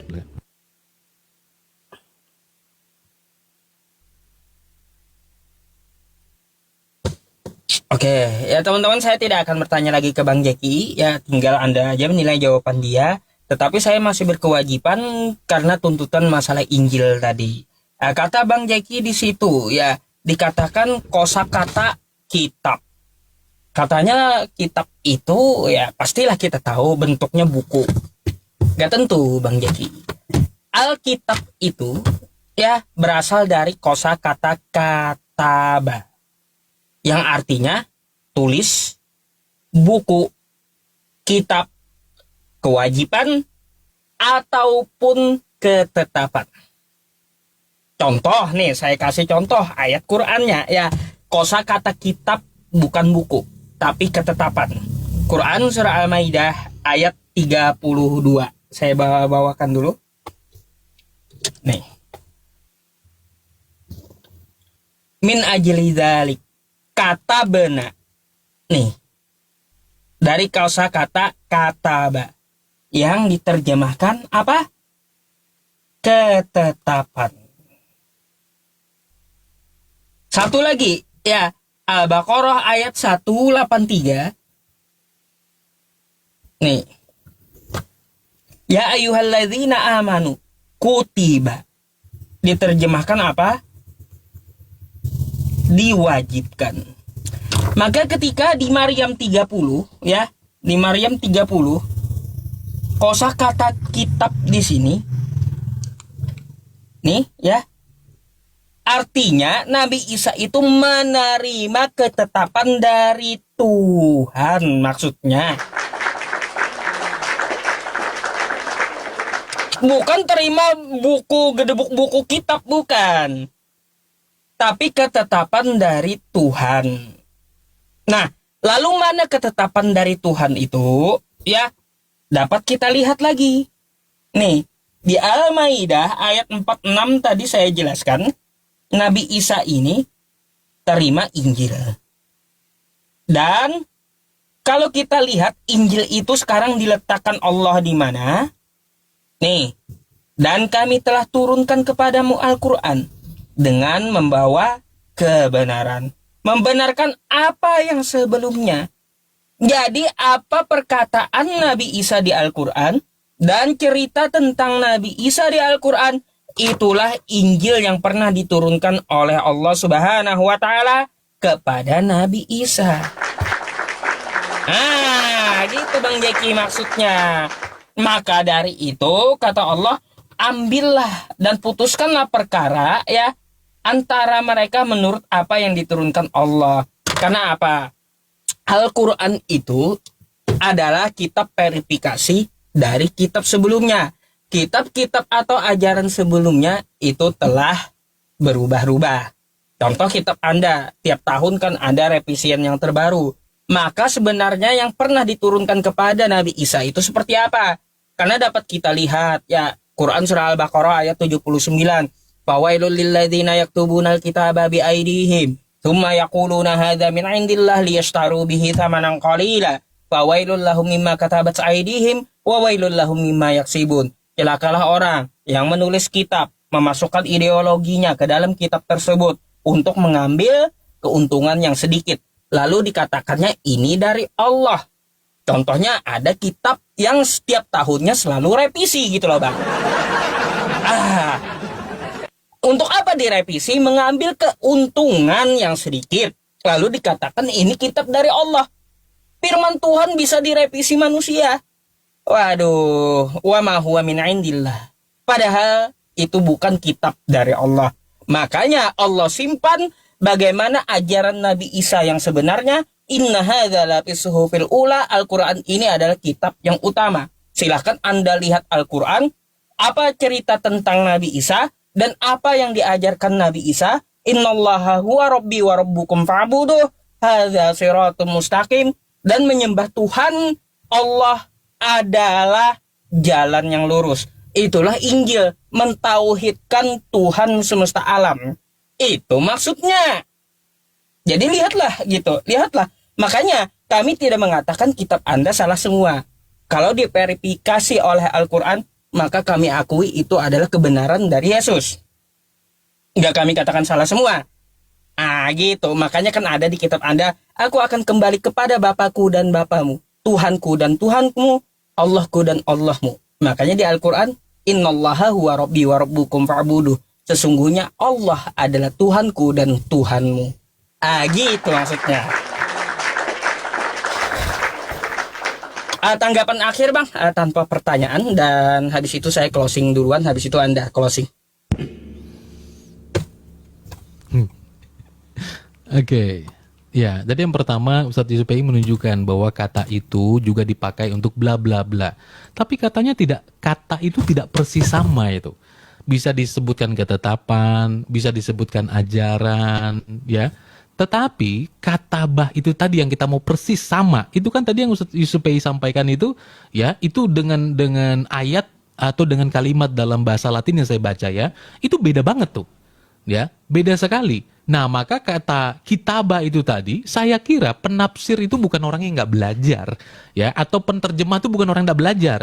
Oke, ya teman-teman, saya tidak akan bertanya lagi ke Bang Jeki, ya tinggal Anda aja menilai jawaban dia. Tetapi saya masih berkewajiban karena tuntutan masalah Injil tadi. Kata Bang Jeki di situ, ya dikatakan kosakata kitab. Katanya kitab itu, ya pastilah kita tahu bentuknya buku. Gak tentu Bang Jeki. Alkitab itu, ya berasal dari kosakata kataba, yang artinya tulis, buku, kitab, kewajiban, ataupun ketetapan. Contoh nih, saya kasih contoh ayat Qur'annya ya. Kosakata kitab bukan buku, tapi ketetapan. Quran surah Al-Maidah ayat 32. Saya bawakan dulu. Nih. Min ajli dzalik, kata benar. Nih. Dari kosakata kataba yang diterjemahkan apa? Ketetapan. Satu lagi, ya, Al-Baqarah ayat 183. Nih. Ya ayyuhalladzina amanu kutiba. Diterjemahkan apa? Diwajibkan. Maka ketika di Maryam 30, ya, di Maryam 30, kosakata kitab di sini, nih, ya, artinya Nabi Isa itu menerima ketetapan dari Tuhan, maksudnya. Bukan terima buku, gedebuk buku kitab, bukan. Tapi ketetapan dari Tuhan. Nah, lalu mana ketetapan dari Tuhan itu? Ya, dapat kita lihat lagi. Nih, di Al-Maidah ayat 46 tadi saya jelaskan, Nabi Isa ini terima Injil. Dan kalau kita lihat Injil itu sekarang diletakkan Allah di mana? Nih, dan kami telah turunkan kepadamu Al-Quran dengan membawa kebenaran. Membenarkan apa yang sebelumnya. Jadi apa perkataan Nabi Isa di Al-Quran dan cerita tentang Nabi Isa di Al-Quran, itulah Injil yang pernah diturunkan oleh Allah Subhanahu wa Ta'ala kepada Nabi Isa. Gitu Bang Jeki maksudnya. Maka dari itu kata Allah, ambillah dan putuskanlah perkara ya antara mereka menurut apa yang diturunkan Allah. Karena apa? Al-Quran itu adalah kitab verifikasi dari kitab sebelumnya. Kitab-kitab atau ajaran sebelumnya itu telah berubah-ubah. Contoh kitab Anda, tiap tahun kan ada revisian yang terbaru. Maka sebenarnya yang pernah diturunkan kepada Nabi Isa itu seperti apa? Karena dapat kita lihat ya, Quran surah Al-Baqarah ayat 79. Fawailul lilladzina yaktubuna al-kitaba biaydihim thumma yaquluna hadza min 'indillah liyashtaru bihi thamanan qalila. Fawailul lahum mimma katabat aydihim wa wailul lahum mimma yaksibun. Celakalah orang yang menulis kitab memasukkan ideologinya ke dalam kitab tersebut untuk mengambil keuntungan yang sedikit. Lalu dikatakannya ini dari Allah. Contohnya ada kitab yang setiap tahunnya selalu revisi gitu loh Bang. Untuk apa direvisi? Mengambil keuntungan yang sedikit. Lalu dikatakan ini kitab dari Allah. Firman Tuhan bisa direvisi manusia. Waduh, wa ma huwa min indillah. Padahal itu bukan kitab dari Allah. Makanya Allah simpan bagaimana ajaran Nabi Isa yang sebenarnya. Inna hadza la fis suhufil ula. Al-Quran ini adalah kitab yang utama. Silahkan Anda lihat Al-Quran. Apa cerita tentang Nabi Isa dan apa yang diajarkan Nabi Isa. Innallaha huwa rabbi wa rabbukum fa'buduh. Hadza siratum mustaqim. Dan menyembah Tuhan Allah adalah jalan yang lurus. Itulah Injil, mentauhidkan Tuhan semesta alam. Itu maksudnya. Jadi lihatlah gitu, lihatlah. Makanya kami tidak mengatakan kitab Anda salah semua. Kalau diverifikasi oleh Al-Quran, maka kami akui itu adalah kebenaran dari Yesus. Enggak kami katakan salah semua. Gitu. Makanya kan ada di kitab Anda, aku akan kembali kepada Bapakku dan Bapamu, Tuhanku dan Tuhanmu, Allahku dan Allahmu. Makanya di Al-Quran, Innallaha huwa rabbi wa rabbukum fa'buduh. Sesungguhnya Allah adalah Tuhanku dan Tuhanmu. Gitu maksudnya. Tanggapan akhir Bang, tanpa pertanyaan. Dan habis itu saya closing duluan, habis itu Anda closing. Oke. Ya, jadi yang pertama Ustadz Yusuf PI menunjukkan bahwa kata itu juga dipakai untuk bla bla bla. Tapi kata itu tidak persis sama itu. Bisa disebutkan ketetapan, bisa disebutkan ajaran, ya. Tetapi kata bah itu tadi yang kita mau persis sama. Itu kan tadi yang Ustadz Yusuf PI sampaikan itu, ya, itu dengan ayat atau dengan kalimat dalam bahasa Latin yang saya baca ya, itu beda banget tuh. Ya, beda sekali. Nah, maka kata kitabah itu tadi, saya kira penafsir itu bukan orang yang nggak belajar, ya, atau penterjemah itu bukan orang yang nggak belajar.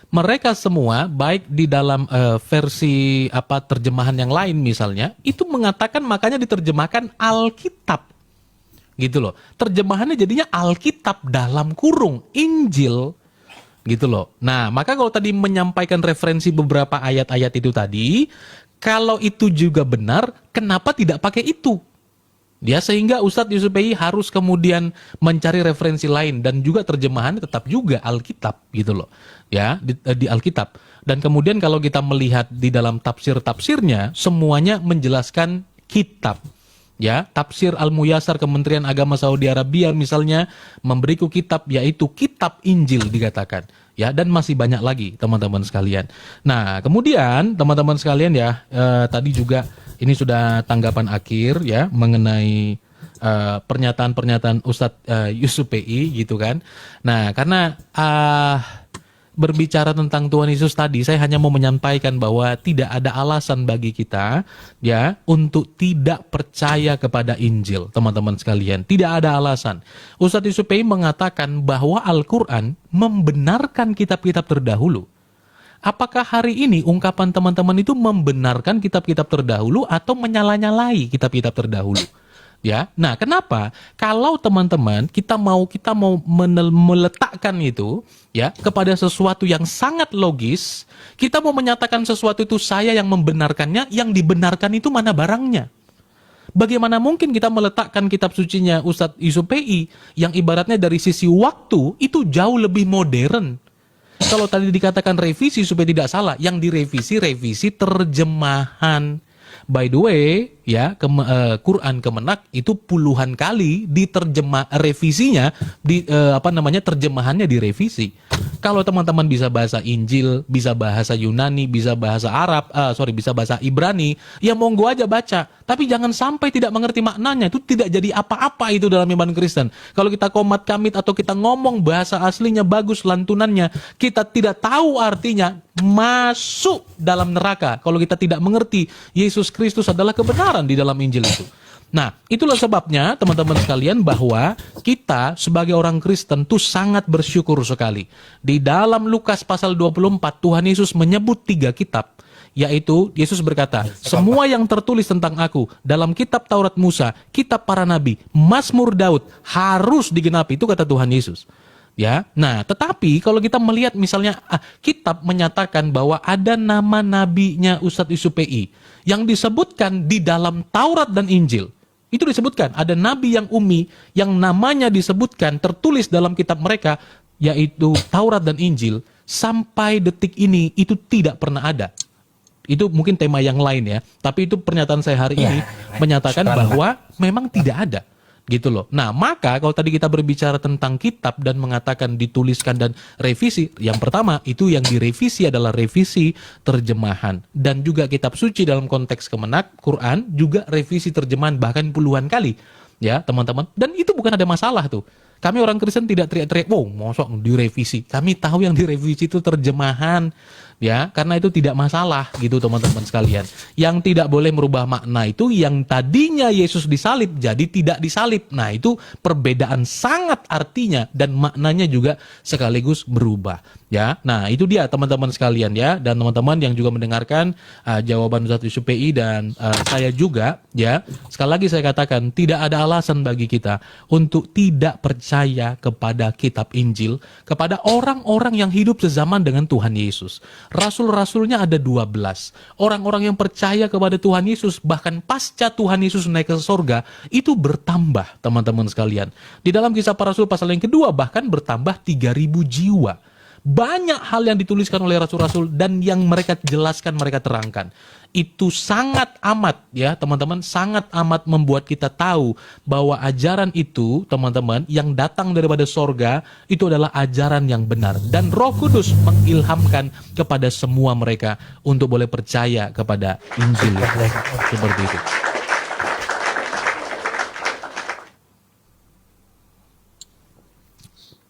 Mereka semua, baik di dalam versi terjemahan yang lain misalnya, itu mengatakan makanya diterjemahkan Alkitab, gitu loh. Terjemahannya jadinya Alkitab dalam kurung Injil, gitu loh. Nah, maka kalau tadi menyampaikan referensi beberapa ayat-ayat itu tadi, kalau itu juga benar, kenapa tidak pakai itu? Ya, sehingga Ustadz Yusuf PI harus kemudian mencari referensi lain dan juga terjemahannya tetap juga Alkitab gitu loh. Ya, di Alkitab. Dan kemudian kalau kita melihat di dalam tafsir-tafsirnya, semuanya menjelaskan kitab. Ya, tafsir Al-Muyassar Kementerian Agama Saudi Arabia misalnya memberiku kitab, yaitu kitab Injil dikatakan. Ya, dan masih banyak lagi teman-teman sekalian. Nah, kemudian teman-teman sekalian ya, tadi juga ini sudah tanggapan akhir ya mengenai pernyataan-pernyataan Ustadz Yusuf PI gitu kan. Nah, karena berbicara tentang Tuhan Yesus tadi, saya hanya mau menyampaikan bahwa tidak ada alasan bagi kita ya untuk tidak percaya kepada Injil, teman-teman sekalian. Tidak ada alasan. Ustadz Yusuf PI mengatakan bahwa Al-Quran membenarkan kitab-kitab terdahulu. Apakah hari ini ungkapan teman-teman itu membenarkan kitab-kitab terdahulu atau menyala-nyalai kitab-kitab terdahulu? Ya, nah kenapa? Kalau teman-teman kita mau meletakkan itu ya kepada sesuatu yang sangat logis, kita mau menyatakan sesuatu itu saya yang membenarkannya, yang dibenarkan itu mana barangnya? Bagaimana mungkin kita meletakkan kitab sucinya Ustadz Yusuf PI yang ibaratnya dari sisi waktu itu jauh lebih modern? Kalau tadi dikatakan revisi supaya tidak salah, yang direvisi revisi terjemahan. By the way, ya, Quran Kemenak itu puluhan kali revisinya terjemahannya direvisi. Kalau teman-teman bisa bahasa Injil, bisa bahasa Yunani, bisa bahasa bisa bahasa Ibrani, ya monggo aja baca. Tapi jangan sampai tidak mengerti maknanya, itu tidak jadi apa-apa itu dalam iman Kristen. Kalau kita komat kamit atau kita ngomong bahasa aslinya bagus lantunannya, kita tidak tahu artinya, masuk dalam neraka. Kalau kita tidak mengerti Yesus Kristus adalah kebenaran di dalam Injil itu. Nah, itulah sebabnya teman-teman sekalian bahwa kita sebagai orang Kristen tuh sangat bersyukur sekali. Di dalam Lukas pasal 24, Tuhan Yesus menyebut 3 kitab yaitu Yesus berkata, semua yang tertulis tentang aku dalam kitab Taurat Musa, kitab para nabi, Mazmur Daud harus digenapi. Itu kata Tuhan Yesus. Ya, nah tetapi kalau kita melihat misalnya kitab menyatakan bahwa ada nama nabinya Ustadz Yusuf PI yang disebutkan di dalam Taurat dan Injil. Itu disebutkan ada nabi yang ummi yang namanya disebutkan tertulis dalam kitab mereka yaitu Taurat dan Injil, sampai detik ini itu tidak pernah ada. Itu mungkin tema yang lain ya, tapi itu pernyataan saya hari ini menyatakan bahwa memang tidak ada. Gitu loh. Nah, maka kalau tadi kita berbicara tentang kitab dan mengatakan dituliskan dan revisi, yang pertama itu yang direvisi adalah revisi terjemahan, dan juga kitab suci dalam konteks Kemenak Quran juga revisi terjemahan bahkan puluhan kali. Ya, teman-teman. Dan itu bukan ada masalah tuh. Kami orang Kristen tidak teriak-teriak, "Wow, mosok direvisi." Kami tahu yang direvisi itu terjemahan, ya, karena itu tidak masalah gitu teman-teman sekalian. Yang tidak boleh merubah makna itu yang tadinya Yesus disalib jadi tidak disalib. Nah, itu perbedaan sangat artinya dan maknanya juga sekaligus berubah, ya. Nah, itu dia teman-teman sekalian ya, dan teman-teman yang juga mendengarkan jawaban Ustadz Yusuf PI dan saya juga, ya. Sekali lagi saya katakan tidak ada alasan bagi kita untuk tidak percaya kepada kitab Injil, kepada orang-orang yang hidup sezaman dengan Tuhan Yesus. Rasul-rasulnya ada 12. Orang-orang yang percaya kepada Tuhan Yesus, bahkan pasca Tuhan Yesus naik ke sorga, itu bertambah teman-teman sekalian. Di dalam Kisah Para Rasul pasal yang kedua, bahkan bertambah 3.000 jiwa. Banyak hal yang dituliskan oleh rasul-rasul dan yang mereka jelaskan, mereka terangkan. Itu sangat amat ya teman-teman, sangat amat membuat kita tahu bahwa ajaran itu teman-teman yang datang daripada sorga itu adalah ajaran yang benar. Dan Roh Kudus mengilhamkan kepada semua mereka untuk boleh percaya kepada Injil. Seperti itu.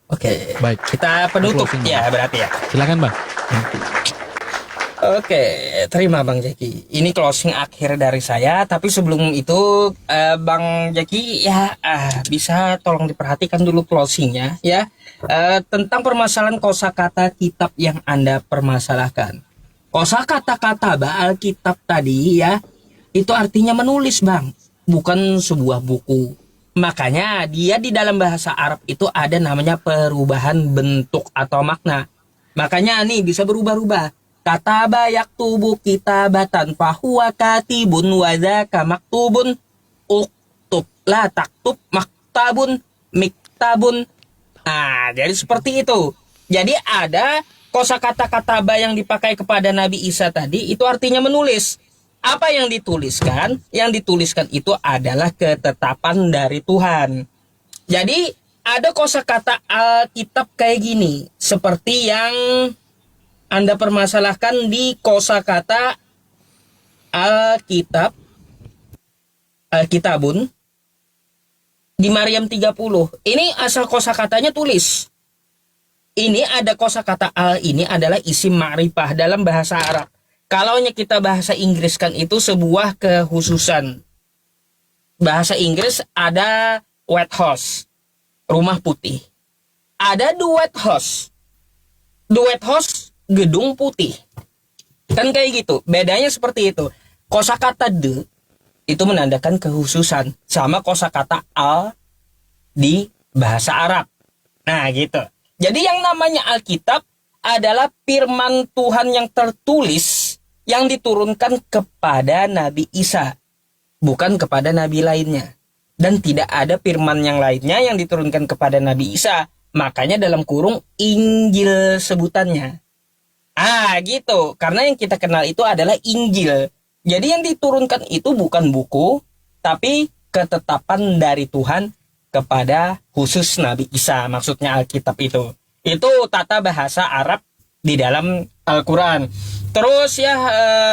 Oke, Baik. kita penutup Closing, ya berarti ya. Silakan, Bang. Oke, terima Bang Jeki. Ini closing akhir dari saya, tapi sebelum itu Bang Jeki ya bisa tolong diperhatikan dulu closingnya ya, tentang permasalahan kosakata kitab yang Anda permasalahkan. Kosakata Alkitab tadi ya, itu artinya menulis Bang, bukan sebuah buku. Makanya dia di dalam bahasa Arab itu ada namanya perubahan bentuk atau makna. Makanya nih bisa berubah-ubah. Kataba yaktubu kitabatan fahuwa katibun wa dzaka maktubun uktub la taktub maktabun miktabun. Nah, jadi seperti itu. Jadi ada kosakata kataba yang dipakai kepada Nabi Isa tadi itu artinya menulis. Apa yang dituliskan? Yang dituliskan itu adalah ketetapan dari Tuhan. Jadi ada kosakata Alkitab kayak gini, seperti yang Anda permasalahkan di kosakata Alkitab, Alkitabun di Maryam 30. Ini asal kosakatanya tulis. Ini ada kosakata al, ini adalah isim ma'rifah dalam bahasa Arab. Kalau kita bahasa Inggris kan itu sebuah kekhususan. Bahasa Inggris ada white house, rumah putih. Ada the white house. The white house, gedung putih. Kan kayak gitu. Bedanya seperti itu. Kosakata the itu menandakan kekhususan, sama kosakata al di bahasa Arab. Nah, gitu. Jadi yang namanya Alkitab adalah firman Tuhan yang tertulis yang diturunkan kepada Nabi Isa, bukan kepada nabi lainnya. Dan tidak ada firman yang lainnya yang diturunkan kepada Nabi Isa. Makanya dalam kurung Injil sebutannya. Gitu. Karena yang kita kenal itu adalah Injil. Jadi yang diturunkan itu bukan buku, tapi ketetapan dari Tuhan kepada khusus Nabi Isa. Maksudnya Alkitab itu. Itu tata bahasa Arab di dalam Al-Quran. Terus ya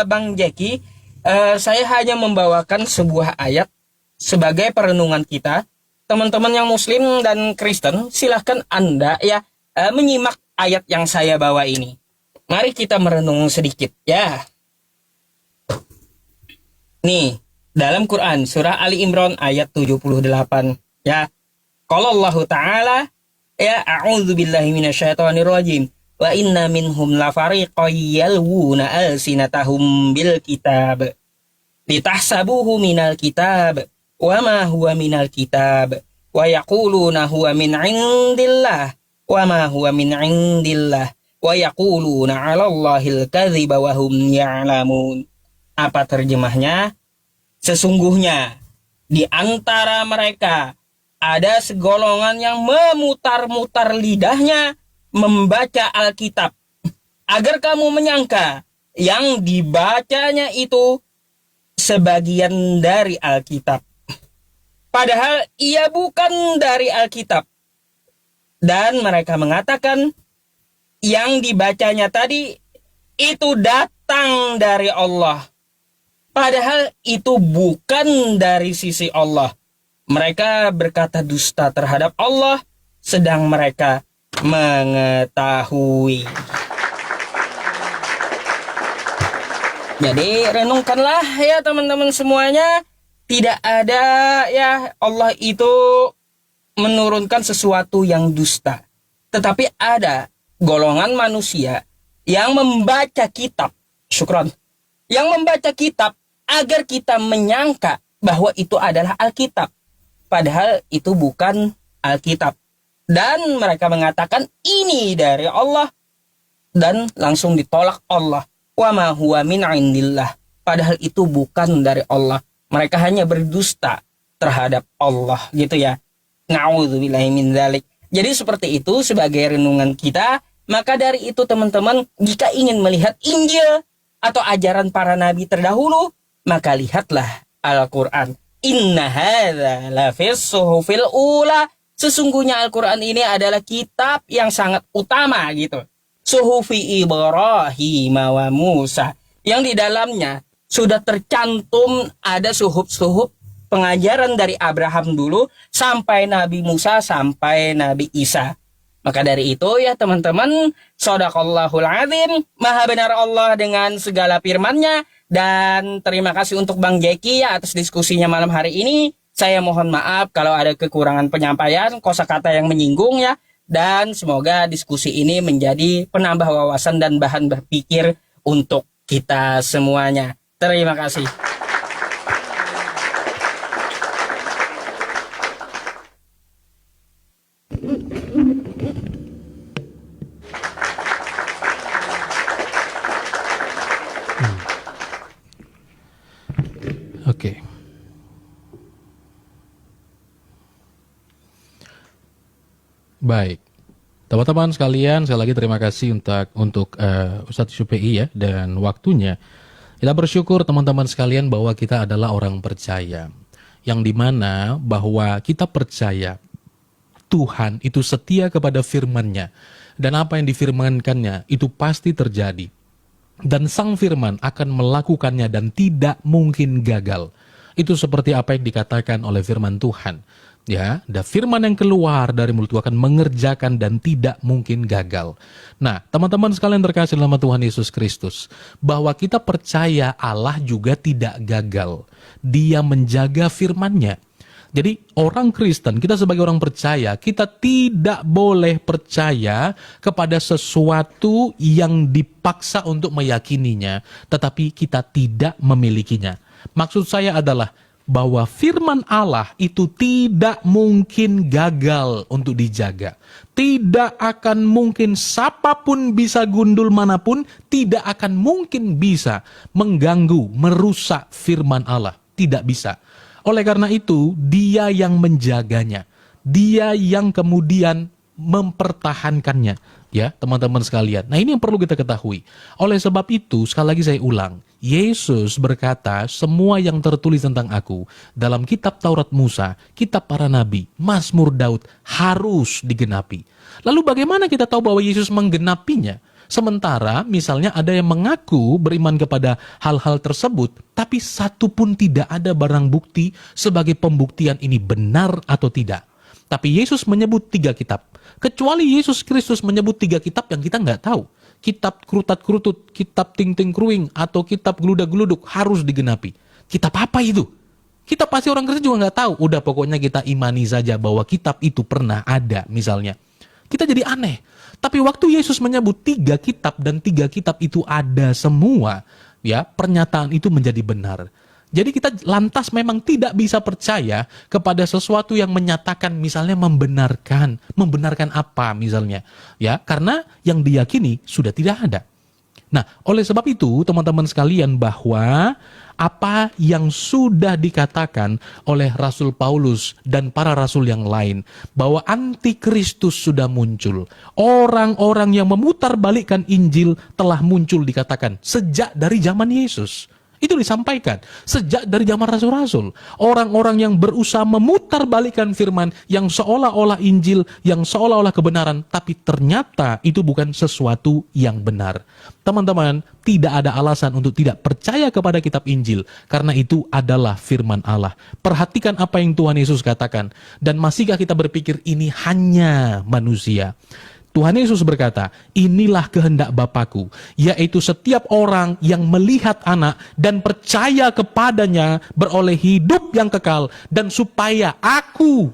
Bang Jeki, saya hanya membawakan sebuah ayat sebagai perenungan kita. Teman-teman yang Muslim dan Kristen, silahkan Anda ya menyimak ayat yang saya bawa ini. Mari kita merenung sedikit ya. Nih, dalam Quran surah Ali Imran ayat 78 ya. Qala Allah Ta'ala ya a'udzubillahi minasyaitonirrajim. wa inna minhum lafariqan yalwuna alsinatahum bil kitab litahsabuhu minal kitab wa ma huwa minal kitab wa yaquluna huwa min indillah wa ma huwa min indillah wa yaquluna 'ala Allahil kadziba wa hum ya'lamun. Apa terjemahnya? Sesungguhnya di antara mereka ada segolongan yang memutar-mutar lidahnya membaca Alkitab agar kamu menyangka yang dibacanya itu sebagian dari Alkitab, padahal ia bukan dari Alkitab. Dan mereka mengatakan yang dibacanya tadi itu datang dari Allah, padahal itu bukan dari sisi Allah. Mereka berkata dusta terhadap Allah, sedang mereka mengetahui. Jadi renungkanlah ya teman-teman semuanya, tidak ada ya Allah itu menurunkan sesuatu yang dusta. Tetapi ada golongan manusia yang membaca kitab, syukron, yang membaca kitab agar kita menyangka bahwa itu adalah Alkitab, padahal itu bukan Alkitab. Dan mereka mengatakan ini dari Allah, dan langsung ditolak Allah. Wa ma huwa min indillah, padahal itu bukan dari Allah. Mereka hanya berdusta terhadap Allah gitu ya. Na'udzubillahi min dzalik. Jadi seperti itu sebagai renungan kita. Maka dari itu teman-teman, jika ingin melihat Injil atau ajaran para nabi terdahulu, maka lihatlah Al-Quran. Inna hadza lafis suhufil ula. Sesungguhnya Al-Quran ini adalah kitab yang sangat utama gitu. Suhufi Ibrahim wa Musa, yang di dalamnya sudah tercantum ada suhuf-suhuf pengajaran dari Abraham dulu sampai Nabi Musa sampai Nabi Isa. Maka dari itu ya teman-teman, shadaqallahul azim, maha benar Allah dengan segala firman-Nya. Dan terima kasih untuk Bang Jeki ya atas diskusinya malam hari ini. Saya mohon maaf kalau ada kekurangan penyampaian, kosakata yang menyinggung ya. Dan semoga diskusi ini menjadi penambah wawasan dan bahan berpikir untuk kita semuanya. Terima kasih. Oke. Baik. Teman-teman sekalian, sekali lagi terima kasih untuk Ustadz Syupe'i ya dan waktunya. Kita bersyukur teman-teman sekalian bahwa kita adalah orang percaya. Yang dimana bahwa kita percaya Tuhan itu setia kepada firman-Nya. Dan apa yang difirmankannya itu pasti terjadi. Dan Sang Firman akan melakukannya dan tidak mungkin gagal. Itu seperti apa yang dikatakan oleh firman Tuhan. Ya, dan firman yang keluar dari mulut Tuhan akan mengerjakan dan tidak mungkin gagal. Nah, teman-teman sekalian terkasih dalam Tuhan Yesus Kristus, bahwa kita percaya Allah juga tidak gagal. Dia menjaga firman-Nya. Jadi orang Kristen, kita sebagai orang percaya, kita tidak boleh percaya kepada sesuatu yang dipaksa untuk meyakininya, tetapi kita tidak memilikinya. Maksud saya adalah bahwa firman Allah itu tidak mungkin gagal untuk dijaga. Tidak akan mungkin siapapun bisa gundul manapun, tidak akan mungkin bisa mengganggu, merusak firman Allah. Tidak bisa. Oleh karena itu, dia yang menjaganya. Dia yang kemudian mempertahankannya. Ya, teman-teman sekalian. Nah, ini yang perlu kita ketahui. Oleh sebab itu, sekali lagi saya ulang. Yesus berkata, semua yang tertulis tentang aku dalam kitab Taurat Musa, kitab para nabi, Mazmur Daud harus digenapi. Lalu bagaimana kita tahu bahwa Yesus menggenapinya? Sementara misalnya ada yang mengaku beriman kepada hal-hal tersebut, tapi satu pun tidak ada barang bukti sebagai pembuktian ini benar atau tidak. Tapi Yesus menyebut 3 kitab. Kecuali Yesus Kristus menyebut 3 kitab yang kita nggak tahu. Kitab kerutat-kerutut, kitab ting-ting-kruing, atau kitab geludak-geluduk harus digenapi. Kitab apa itu? Kita pasti orang Kristen juga nggak tahu. Udah pokoknya kita imani saja bahwa kitab itu pernah ada misalnya. Kita jadi aneh. Tapi waktu Yesus menyebut 3 kitab dan 3 kitab itu ada semua, ya, pernyataan itu menjadi benar. Jadi kita lantas memang tidak bisa percaya kepada sesuatu yang menyatakan misalnya membenarkan. Membenarkan apa misalnya? Ya, karena yang diyakini sudah tidak ada. Nah, oleh sebab itu teman-teman sekalian bahwa apa yang sudah dikatakan oleh Rasul Paulus dan para rasul yang lain bahwa antikristus sudah muncul. Orang-orang yang memutarbalikkan Injil telah muncul dikatakan sejak dari zaman Yesus. Itu disampaikan sejak dari zaman rasul-rasul. Orang-orang yang berusaha memutarbalikkan firman yang seolah-olah Injil, yang seolah-olah kebenaran, tapi ternyata itu bukan sesuatu yang benar. Teman-teman, tidak ada alasan untuk tidak percaya kepada kitab Injil, karena itu adalah firman Allah. Perhatikan apa yang Tuhan Yesus katakan, dan masihkah kita berpikir ini hanya manusia? Tuhan Yesus berkata, inilah kehendak Bapa-Ku, yaitu setiap orang yang melihat anak dan percaya kepadanya beroleh hidup yang kekal, dan supaya aku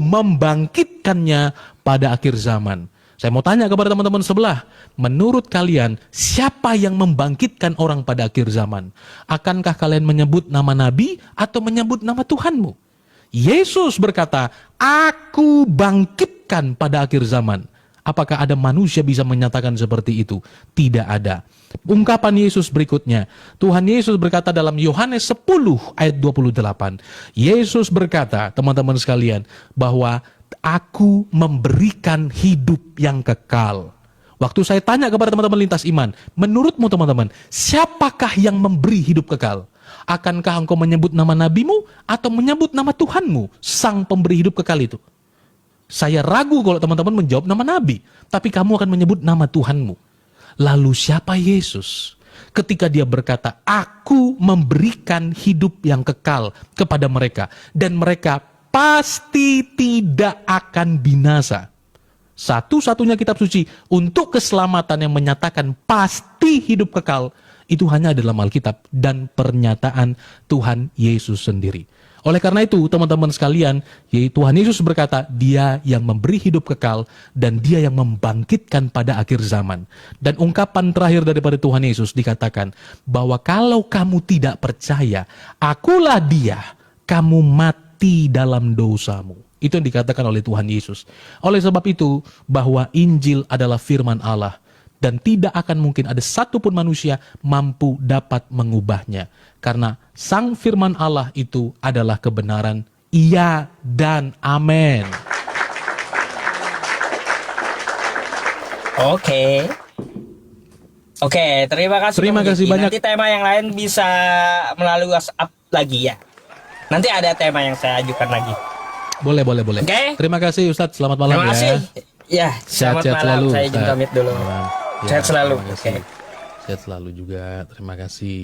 membangkitkannya pada akhir zaman. Saya mau tanya kepada teman-teman sebelah, menurut kalian siapa yang membangkitkan orang pada akhir zaman? Akankah kalian menyebut nama Nabi atau menyebut nama Tuhanmu? Yesus berkata, aku bangkitkan pada akhir zaman. Apakah ada manusia bisa menyatakan seperti itu? Tidak ada. Ungkapan Yesus berikutnya. Tuhan Yesus berkata dalam Yohanes 10 ayat 28. Yesus berkata, teman-teman sekalian, bahwa aku memberikan hidup yang kekal. Waktu saya tanya kepada teman-teman lintas iman, menurutmu teman-teman, siapakah yang memberi hidup kekal? Akankah engkau menyebut nama nabimu atau menyebut nama Tuhanmu, sang pemberi hidup kekal itu? Saya ragu kalau teman-teman menjawab nama nabi, tapi kamu akan menyebut nama Tuhanmu. Lalu siapa Yesus? Ketika dia berkata, aku memberikan hidup yang kekal kepada mereka, dan mereka pasti tidak akan binasa. Satu-satunya kitab suci untuk keselamatan yang menyatakan pasti hidup kekal, itu hanya dalam Alkitab dan pernyataan Tuhan Yesus sendiri. Oleh karena itu, teman-teman sekalian, Tuhan Yesus berkata, dia yang memberi hidup kekal dan dia yang membangkitkan pada akhir zaman. Dan ungkapan terakhir daripada Tuhan Yesus dikatakan, bahwa kalau kamu tidak percaya, akulah dia, kamu mati dalam dosamu. Itu yang dikatakan oleh Tuhan Yesus. Oleh sebab itu, bahwa Injil adalah firman Allah. Dan tidak akan mungkin ada satupun manusia mampu dapat mengubahnya. Karena sang firman Allah itu adalah kebenaran. Iya dan amin. Oke, terima kasih. Terima kasih banyak. Nanti tema yang lain bisa melalui WhatsApp lagi ya. Nanti ada tema yang saya ajukan lagi. Boleh. Oke. Terima kasih Ustadz, selamat malam. Terima kasih. Ya, selamat Sehat-sehat malam. selalu, Saya izin Ustadz. pamit dulu. Ya, Sehat selalu. terima kasih. Sehat selalu juga. Terima kasih.